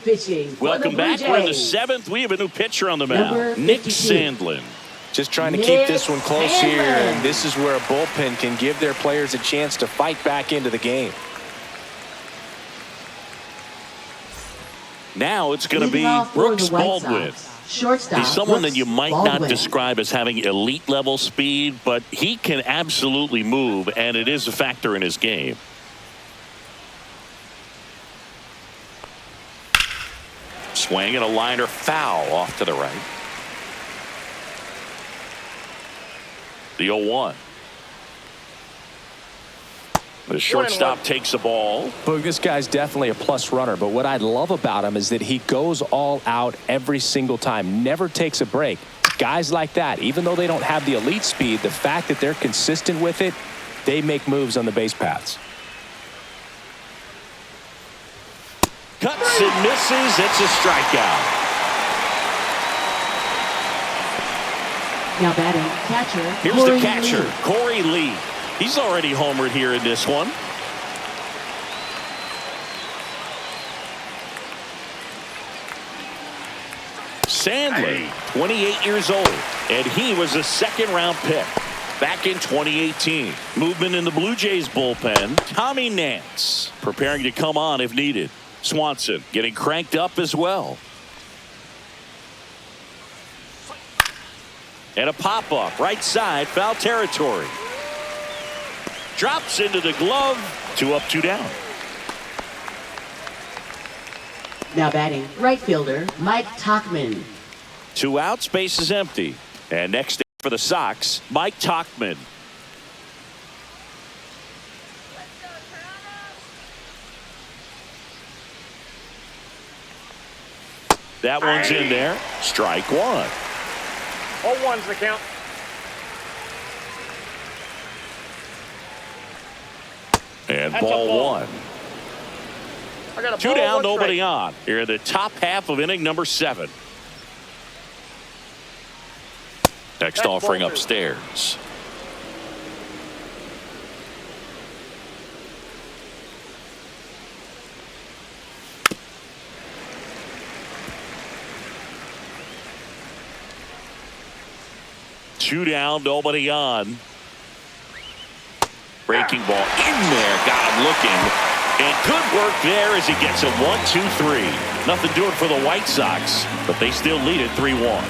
S4: Pitching.
S1: Welcome back. We're in the 7th. We have a new pitcher on the mound. Nick Sandlin.
S2: Just trying to keep this one close here, and this is where a bullpen can give their players a chance to fight back into the game.
S1: Now it's going to be Brooks Baldwin.
S4: Shortstop.
S1: He's someone
S4: Brooks
S1: that you might
S4: Baldwin.
S1: not describe as having elite level speed, but he can absolutely move, and it is a factor in his game. Swing and a liner foul off to the right. The 0-1. The shortstop takes the ball.
S2: Boog, this guy's definitely a plus runner, but what I love about him is that he goes all out every single time, never takes a break. Guys like that, even though they don't have the elite speed, the fact that they're consistent with it, they make moves on the base paths.
S1: Cuts and misses. It's a strikeout.
S4: Now batting catcher.
S1: Here's
S4: Corey
S1: the catcher,
S4: Lee.
S1: Corey Lee. He's already homered here in this one. Sandlin, 28 years old, and he was a 2nd-round pick back in 2018. Movement in the Blue Jays bullpen. Tommy Nance preparing to come on if needed. Swanson getting cranked up as well. And a pop-up right side, foul territory. Drops into the glove. 2 up, 2 down.
S4: Now batting right fielder Mike Tauchman.
S1: 2 outs, base is empty. And next for the Sox, Mike Tauchman. That one's in there. Strike 1.
S3: 0-1's the count.
S1: And
S3: That's
S1: ball
S3: a ball.
S1: 1.
S3: I got a
S1: 2
S3: ball,
S1: down,
S3: 1
S1: nobody
S3: strike.
S1: on. Here in the top half of inning number 7. Next
S3: That's
S1: offering
S3: ball 2.
S1: upstairs. Two down, nobody on. Breaking ball in there, got him looking. And good work there as he gets a 1-2-3. Nothing doing for the White Sox, but they still lead it 3-1.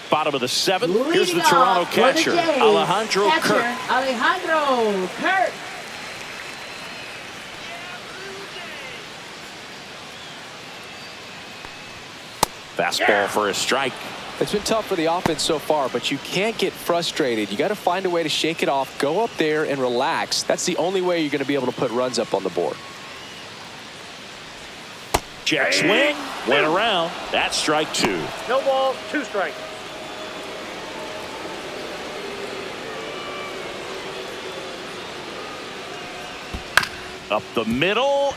S1: Bottom of the 7th. Here's the
S4: Leading
S1: Toronto
S4: off for the
S1: catcher,
S4: Jays.
S1: Alejandro
S4: Catcher,
S1: Kirk.
S4: Alejandro Kirk.
S1: Fastball for a strike.
S2: It's been tough for the offense so far, but you can't get frustrated. You got to find a way to shake it off, go up there and relax. That's the only way you're going to be able to put runs up on the board.
S1: Check swing, went around. That's strike 2.
S3: No ball, 2 strikes.
S1: Up the middle,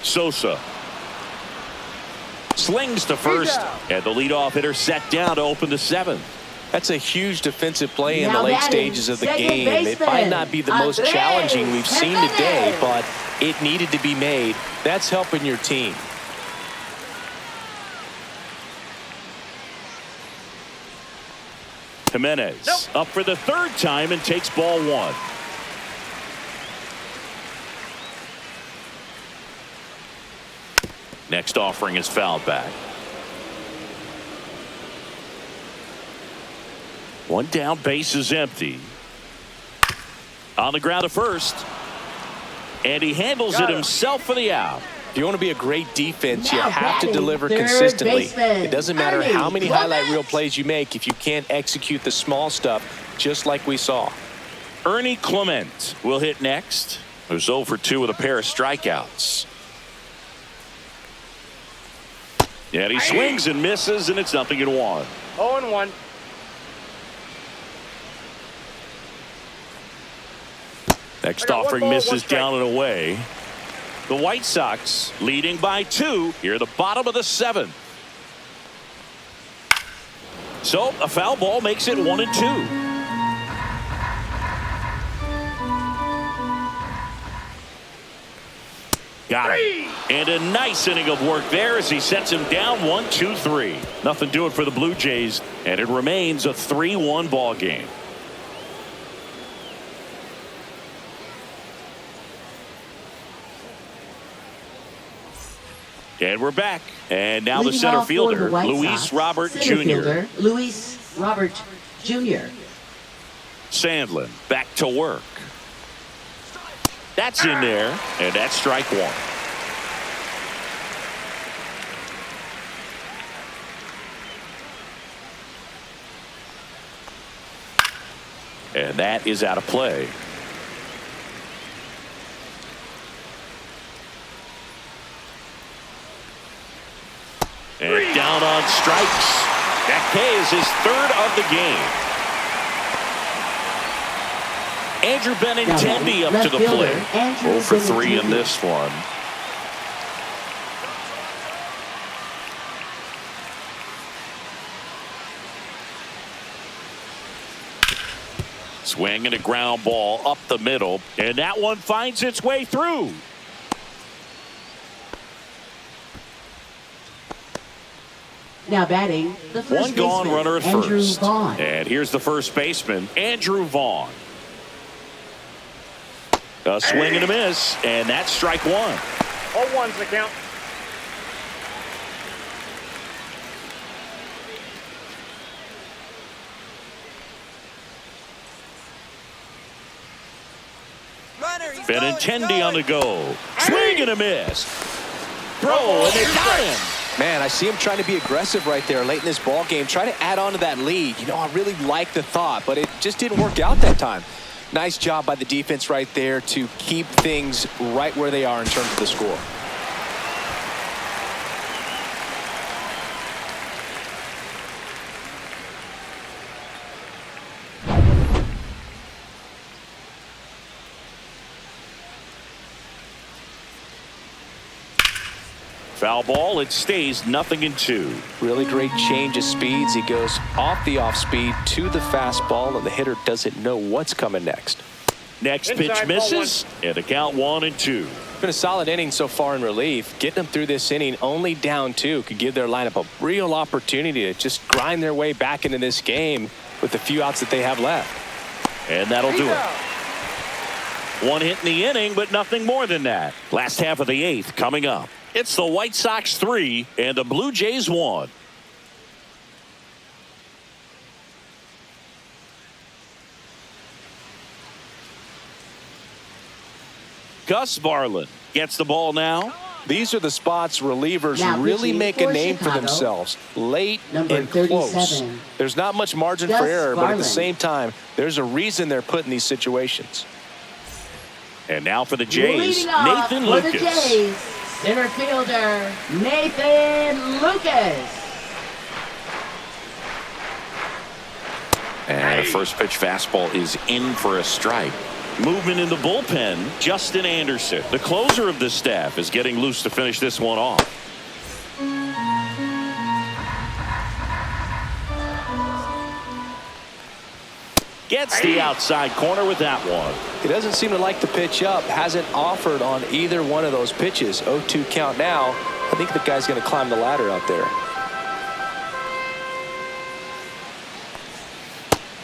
S1: Sosa. Slings to first, and the leadoff hitter set down to open the 7th.
S2: That's a huge defensive play in the
S4: Now
S2: late
S4: batting,
S2: stages of the
S4: second
S2: game. It might
S4: baseman,
S2: not be the most
S4: Padres,
S2: challenging we've seen today,
S4: Padres.
S2: but it needed to be made. That's helping your team.
S1: Jimenez up for the third time and takes ball one. Next offering is fouled back. One down, base is empty. On the ground to first. And he handles it himself for the out.
S2: If you want to be a great defense, you
S4: Now
S2: have to
S4: batting,
S2: deliver
S4: third
S2: consistently.
S4: baseman,
S2: It doesn't matter
S4: Ernie
S2: how many highlight reel
S4: Clements.
S2: plays you make if you can't execute the small stuff, just like we saw.
S1: Ernie Clement will hit next. Who's 0 for 2 with a pair of strikeouts. And he swings and misses, and it's 0-1.
S3: 0-1.
S1: Next
S3: I got one
S1: offering
S3: ball, one
S1: misses
S3: strike.
S1: down and away. The White Sox leading by 2 here at the bottom of the 7th. So a foul ball makes it 1-2. Got it. And a nice inning of work there as he sets him down 1-2-3. Nothing doing for the Blue Jays, and it remains a 3-1 ball game. And we're back. And now the
S4: Leading
S1: center
S4: off for
S1: fielder,
S4: the White
S1: Luis
S4: Sox,
S1: Robert
S4: center
S1: Jr.
S4: fielder, Luis Robert Jr.
S1: Sandlin back to work. That's in there, and that's strike one. And that is out of play. And down on strikes. That K is his third of the game. Andrew Benintendi up to the plate. 0 for 3 in this one. Swinging a ground ball up the middle, and that one finds its way through.
S4: Now batting, the first
S1: One gone
S4: baseman,
S1: runner at
S4: Andrew
S1: first.
S4: Vaughn.
S1: And here's the first baseman, Andrew Vaughn. A swing and a miss, and that's strike one.
S3: 0-1's the count.
S1: Benintendi on the go. Swing and a miss. Throw, and they got him.
S2: Man, I see him trying to be aggressive right there late in this ball game, trying to add on to that lead. You know, I really like the thought, but it just didn't work out that time. Nice job by the defense right there to keep things right where they are in terms of the score.
S1: Foul ball, it stays 0-2.
S2: Really great change of speeds. He goes off the off speed to the fastball, and the hitter doesn't know what's coming next.
S1: Next
S3: Inside,
S1: pitch
S3: ball
S1: misses, and the count 1-2.
S2: Been a solid inning so far in relief. Getting them through this inning only down 2 could give their lineup a real opportunity to just grind their way back into this game with the few outs that they have left.
S1: And that'll do it. One hit in the inning, but nothing more than that. Last half of the 8th coming up. It's the White Sox 3 and the Blue Jays 1. Gus Varland gets the ball now.
S2: These are the spots relievers
S4: Now
S2: really
S4: pitching
S2: make a
S4: for
S2: name for
S4: Chicago,
S2: themselves. Late
S4: number
S2: and close.
S4: 37.
S2: There's not much margin
S4: Gus
S2: for error, but at the
S4: Varland.
S2: same time, there's a reason they're put in these situations.
S1: And now for the Jays,
S4: Leading off
S1: Nathan
S4: for the
S1: Lucas.
S4: Jays, center fielder, Nathan Lucas.
S1: And the first pitch fastball is in for a strike. Movement in the bullpen, Justin Anderson, the closer of the staff, is getting loose to finish this one off. Gets the outside corner with that one.
S2: He doesn't seem to like the pitch up. Hasn't offered on either one of those pitches. 0-2 count now. I think the guy's going to climb the ladder out there.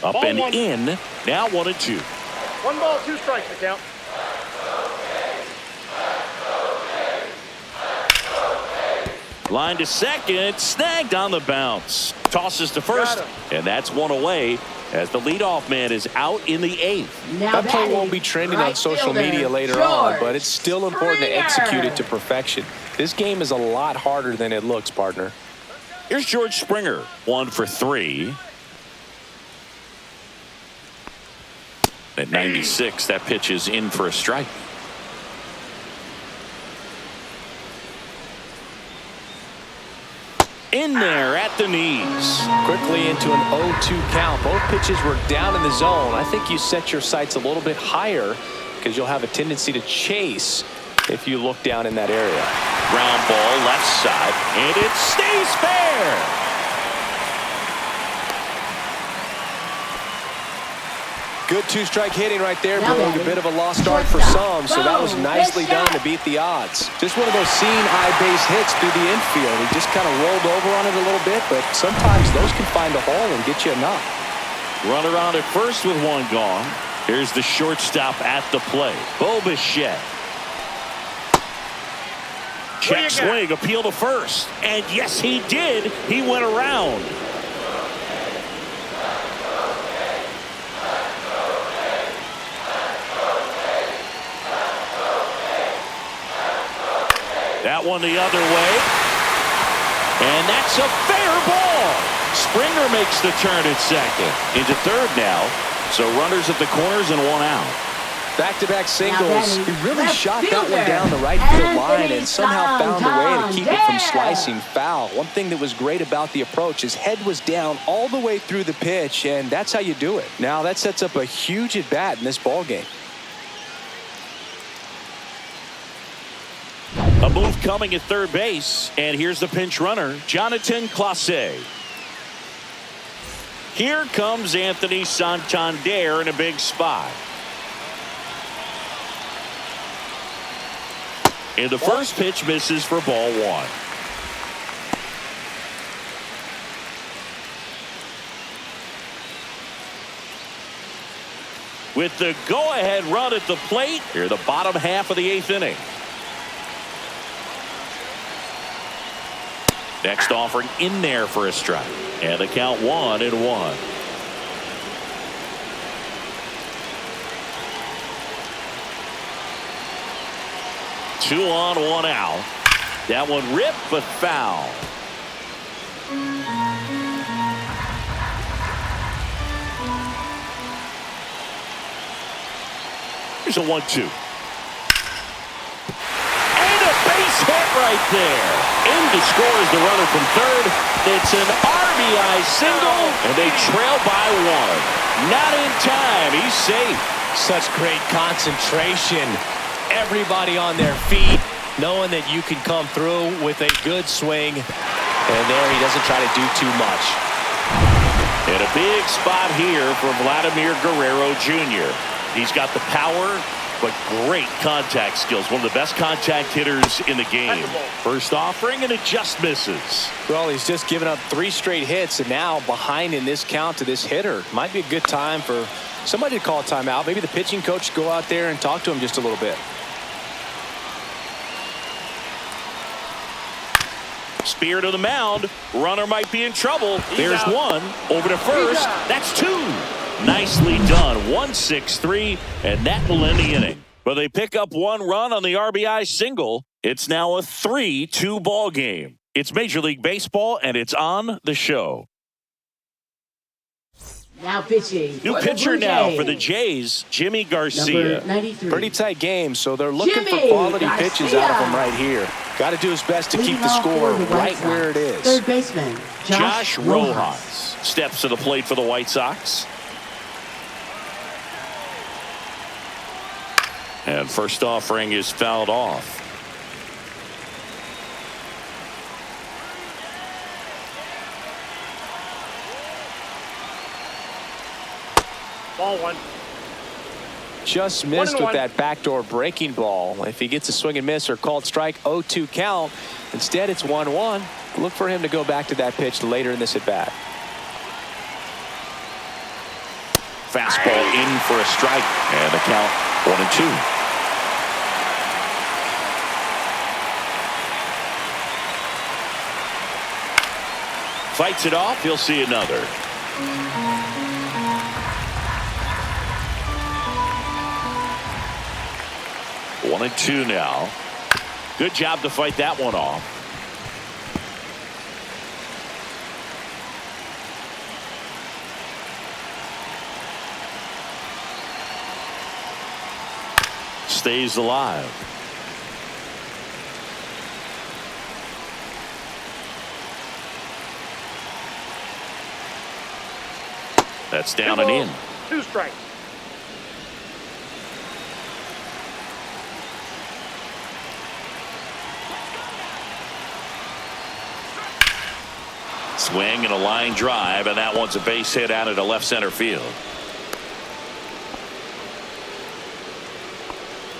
S1: Up
S3: Ball
S1: and
S3: one.
S1: in. Now 1-2.
S3: 1 ball, 2 strikes to count.
S1: Line to second, snagged on the bounce. Tosses to first,
S3: Got him.
S1: and that's one away as the leadoff man is out in the 8th.
S4: Now
S2: That play
S4: batting,
S2: won't be trending
S4: right
S2: on social
S4: fielder,
S2: media later
S4: George
S2: on, but it's still important to execute it to
S4: Springer.
S2: perfection. This game is a lot harder than it looks, partner.
S1: Here's George Springer, 1 for 3. At 96, that pitch is in for a strike. In there at the knees.
S2: Quickly into an 0-2 count. Both pitches were down in the zone. I think you set your sights a little bit higher because you'll have a tendency to chase if you look down in that area.
S1: Ground ball left side, and it stays fair.
S2: Good two-strike hitting right there,
S4: Now
S2: Boog. A
S4: batting,
S2: bit of a lost start for
S4: shortstop,
S2: some, so that was
S4: Bo
S2: nicely done
S4: Bichette.
S2: to beat the odds. Just one of those seeing eye base hits through the infield. He just kind of rolled over on it a little bit, but sometimes those can find a hole and get you a knock.
S1: Runner on at first with 1 gone. Here's the shortstop at the plate, Bo Bichette. Check swing, appeal to first, and yes, he did. He went around. That one the other way. And that's a fair ball. Springer makes the turn at second. Into third now. So runners at the corners and 1 out.
S2: Back-to-back singles.
S4: batting,
S2: He really
S4: left
S2: shot that one
S4: fielder,
S2: down the right field
S4: Anthony
S2: line and somehow found a way to keep it from
S4: Santander.
S2: slicing foul. One thing that was great about the approach, his head was down all the way through the pitch, and that's how you do it. Now that sets up a huge at-bat in this ball game.
S1: A move coming at third base. And here's the pinch runner, Jonathan Clase. Here comes Anthony Santander in a big spot. And the first pitch misses for ball 1. With the go-ahead run at the plate, here the bottom half of the 8th inning. Next offering in there for a strike. And the count 1-1. 2 on, 1 out. That one ripped but foul. Here's a 1-2. And a base hit right there. In to score is the runner from third. It's an RBI single, and they trail by 1. Not in time. He's safe.
S2: Such great concentration. Everybody on their feet, knowing that you can come through with a good swing. And there he doesn't try to do too much.
S1: And a big spot here for Vladimir Guerrero Jr. He's got the power, but great contact skills. One of the best contact hitters in the game. First offering, and it just misses.
S2: Well, he's just given up 3 straight hits, and now behind in this count to this hitter. Might be a good time for somebody to call a timeout. Maybe the pitching coach go out there and talk to him just a little bit.
S1: Spear to the mound. Runner might be in trouble. There's
S3: out.
S1: 1. Over to first. That's 2. Nicely done. 1-6-3, and that will end the inning. But they pick up 1 run on the RBI single. It's now a 3-2 ball game. It's Major League Baseball, and it's on the show.
S4: Now pitching.
S1: New
S4: for the
S1: pitcher
S4: Blue
S1: now
S4: Jays.
S1: for the Jays, Jimmy
S4: Number
S1: Garcia.
S4: 93.
S2: Pretty tight game, so they're looking for
S4: Jimmy
S2: quality pitches out of him
S4: Garcia.
S2: right here. Got to do his best to keep
S4: Leading
S2: the
S4: off
S2: score
S4: for the White
S2: right
S4: Sox,
S2: where it is.
S4: Third baseman,
S1: Josh Rojas steps to the plate for the White Sox. And first offering is fouled off.
S3: Ball 1.
S2: Just missed with
S3: 1-1.
S2: that backdoor breaking ball. If he gets a swing and miss or called strike, 0-2 count. Instead, it's 1-1. Look for him to go back to that pitch later in this at bat.
S1: Fastball in for a strike, and the count 1-2. Fights it off. He'll see another. One and two now. Good job to fight that one off. Stays alive. That's down and in.
S3: 2 strikes.
S1: Swing and a line drive, and that one's a base hit out into left center field.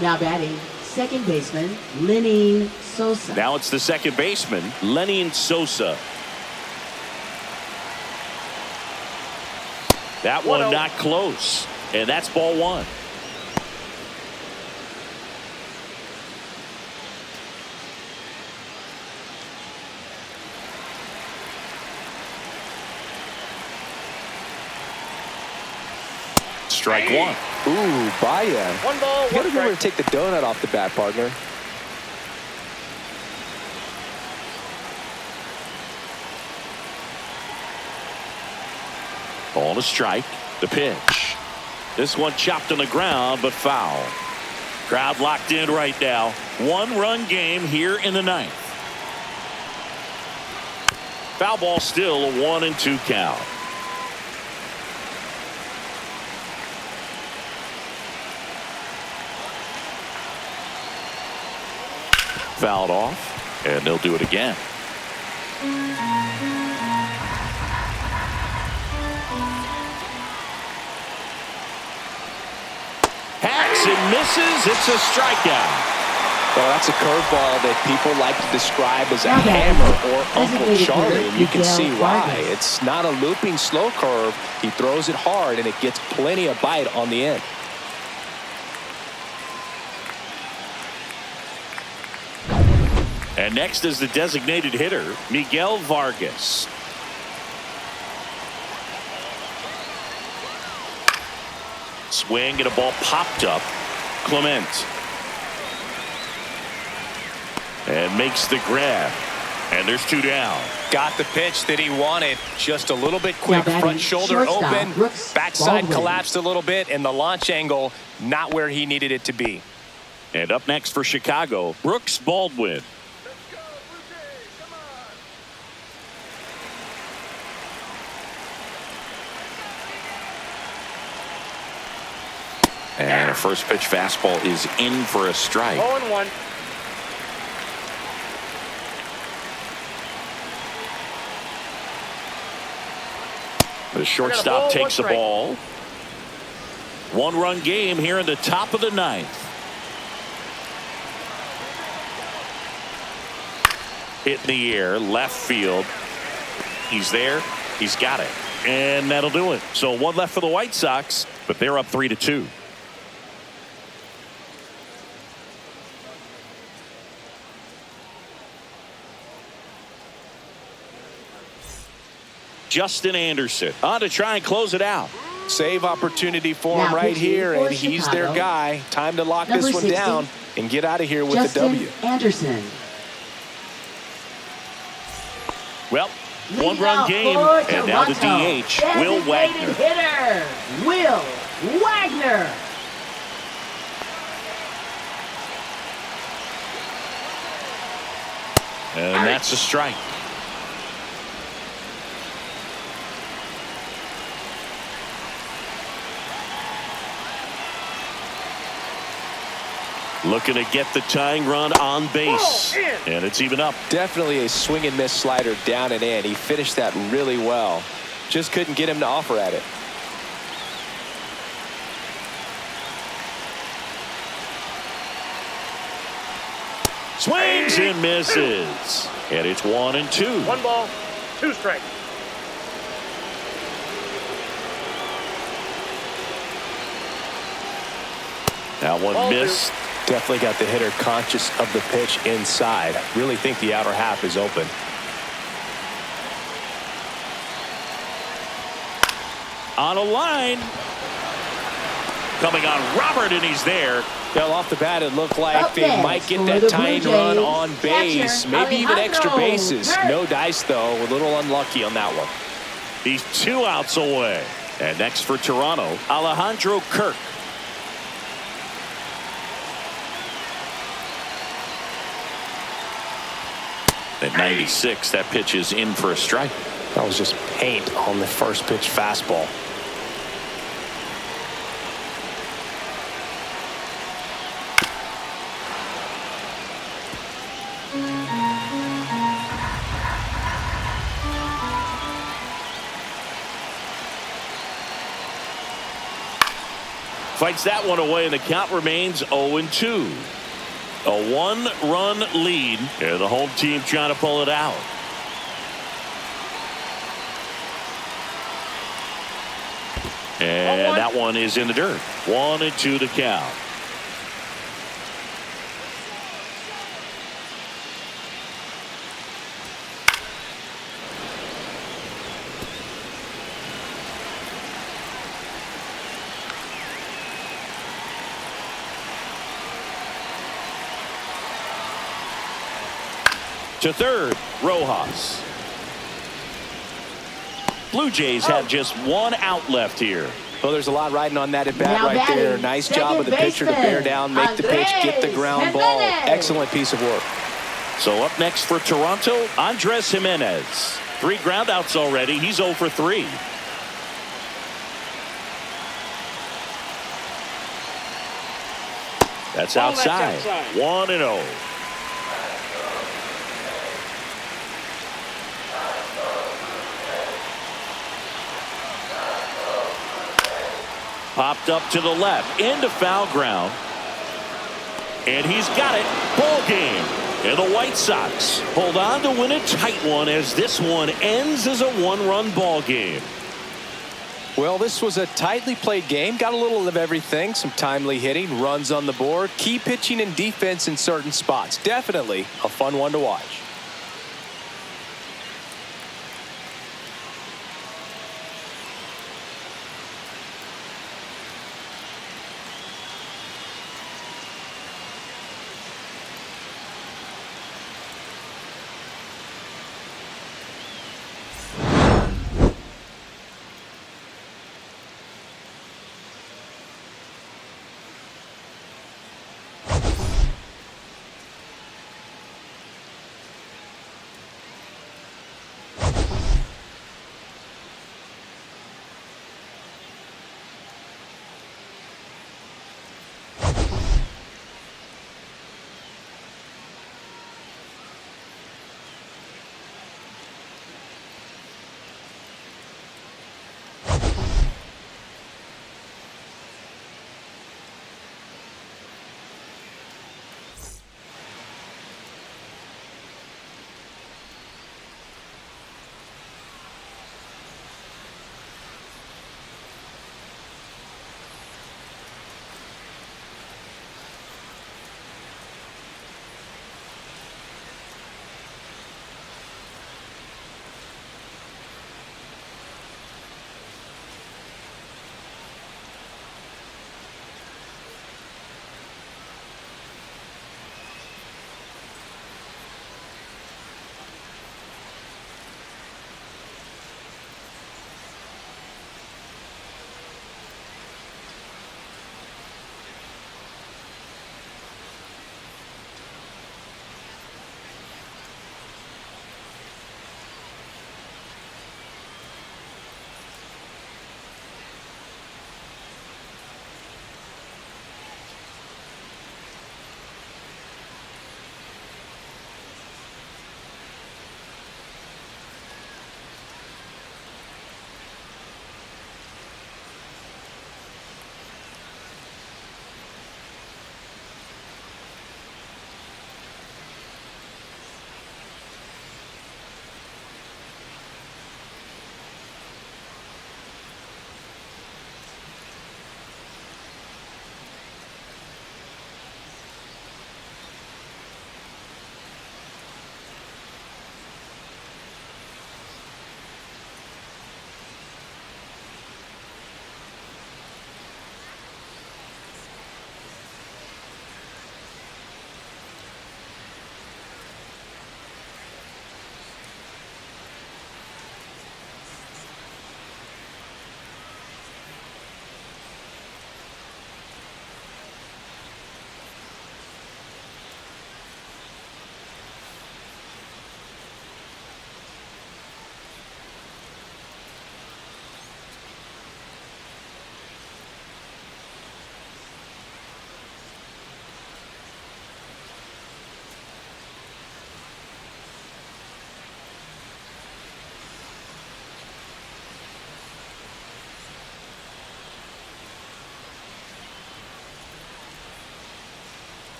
S4: Now batting, second baseman, Lenny Sosa.
S1: Now it's the second baseman, Lenny Sosa. That one
S3: 1-0.
S1: not close, and that's ball one. Strike one.
S2: Ooh, by ya.
S3: 1 ball,
S2: You
S3: 1
S2: gotta remember to
S3: strike.
S2: take the donut off the bat, partner.
S1: Ball to strike. The pitch. This one chopped on the ground, but foul. Crowd locked in right now. 1-run game here in the ninth. Foul ball still a 1-2 count. Fouled off, and they'll do it again. Hacks and misses. It's a strikeout.
S2: Well, that's a curveball that people like to describe as a
S4: Now batting,
S2: hammer or Uncle
S4: designated
S2: Charlie,
S4: hitter,
S2: and you can
S4: Miguel
S2: see why.
S4: Vargas.
S2: It's not a looping slow curve. He throws it hard, and it gets plenty of bite on the end.
S1: And next is the designated hitter, Miguel Vargas. Swing and a ball popped up. Clement. And makes the grab. And there's 2 down.
S2: Got the pitch that he wanted. Just a little bit quick.
S4: batting,
S2: Front shoulder
S4: shortstop,
S2: open.
S4: Brooks
S2: Backside
S4: Baldwin.
S2: collapsed a little bit, and the launch angle not where he needed it to be.
S1: And up next for Chicago, Brooks Baldwin. And a first pitch fastball is in for a strike.
S3: 0-1.
S1: The shortstop
S3: ball,
S1: takes the
S3: 1 strike.
S1: ball. 1-run game here in the top of the ninth. Hit in the air, left field. He's there. He's got it. And that'll do it. So 1 left for the White Sox, but they're up 3-2. Justin Anderson on to try and close it out.
S2: Save opportunity for him
S4: Now
S2: right
S4: pitching
S2: here,
S4: for
S2: and he's their
S4: Chicago.
S2: guy. Time to lock
S4: Number
S2: this one
S4: 60,
S2: down and get out of here with
S4: Justin
S2: the W.
S4: Anderson.
S1: Well,
S4: Leading
S1: 1-run
S4: off
S1: game,
S4: for
S1: and now the
S4: Toronto,
S1: DH, Will
S4: designated
S1: Wagner.
S4: hitter, Will Wagner.
S1: And that's a strike. Looking to get the tying run on base.
S3: Ball in.
S1: And it's even up.
S2: Definitely a swing and miss slider down and in. He finished that really well. Just couldn't get him to offer at it.
S1: Swings and misses. And it's 1-2.
S3: 1 ball, 2 strikes.
S1: That one
S3: Ball
S1: missed.
S2: Definitely got the hitter conscious of the pitch inside. Really think the outer half is open.
S1: On a line. Coming on Robert, and he's there.
S2: Well, off the bat, it looked like
S4: Up
S2: they
S4: next
S2: might get
S4: for
S2: that
S4: the
S2: tying
S4: Blue
S2: run
S4: Jays,
S2: on base.
S4: catcher,
S2: Maybe even extra
S4: Alejandro
S2: bases.
S4: Kirk.
S2: No dice, though. A little unlucky on that one.
S1: He's 2 outs away. And next for Toronto, Alejandro Kirk. At 96, that pitch is in for a strike.
S2: That was just paint on the first pitch fastball.
S1: Fights that one away, and the count remains 0-2. A 1-run lead, and the home team trying to pull it out. And that one is in the dirt. 1-2 to count. To third, Rojas. Blue Jays have just 1 out left here.
S2: Well, there's a lot riding on that at bat
S4: Now
S2: right there.
S4: batting,
S2: Nice job of the
S4: second
S2: pitcher to bear
S4: baseman,
S2: down, make the pitch, get the ground ball.
S4: Jimenez.
S2: Excellent piece of work.
S1: So up next for Toronto, Andres Jimenez. 3 groundouts already. He's 0 for 3. That's outside. 1-0. Popped up to the left into foul ground. And he's got it. Ball game. And the White Sox hold on to win a tight one as this one ends as a 1-run ball game.
S2: Well, this was a tightly played game. Got a little of everything. Some timely hitting, runs on the board, key pitching and defense in certain spots. Definitely a fun one to watch.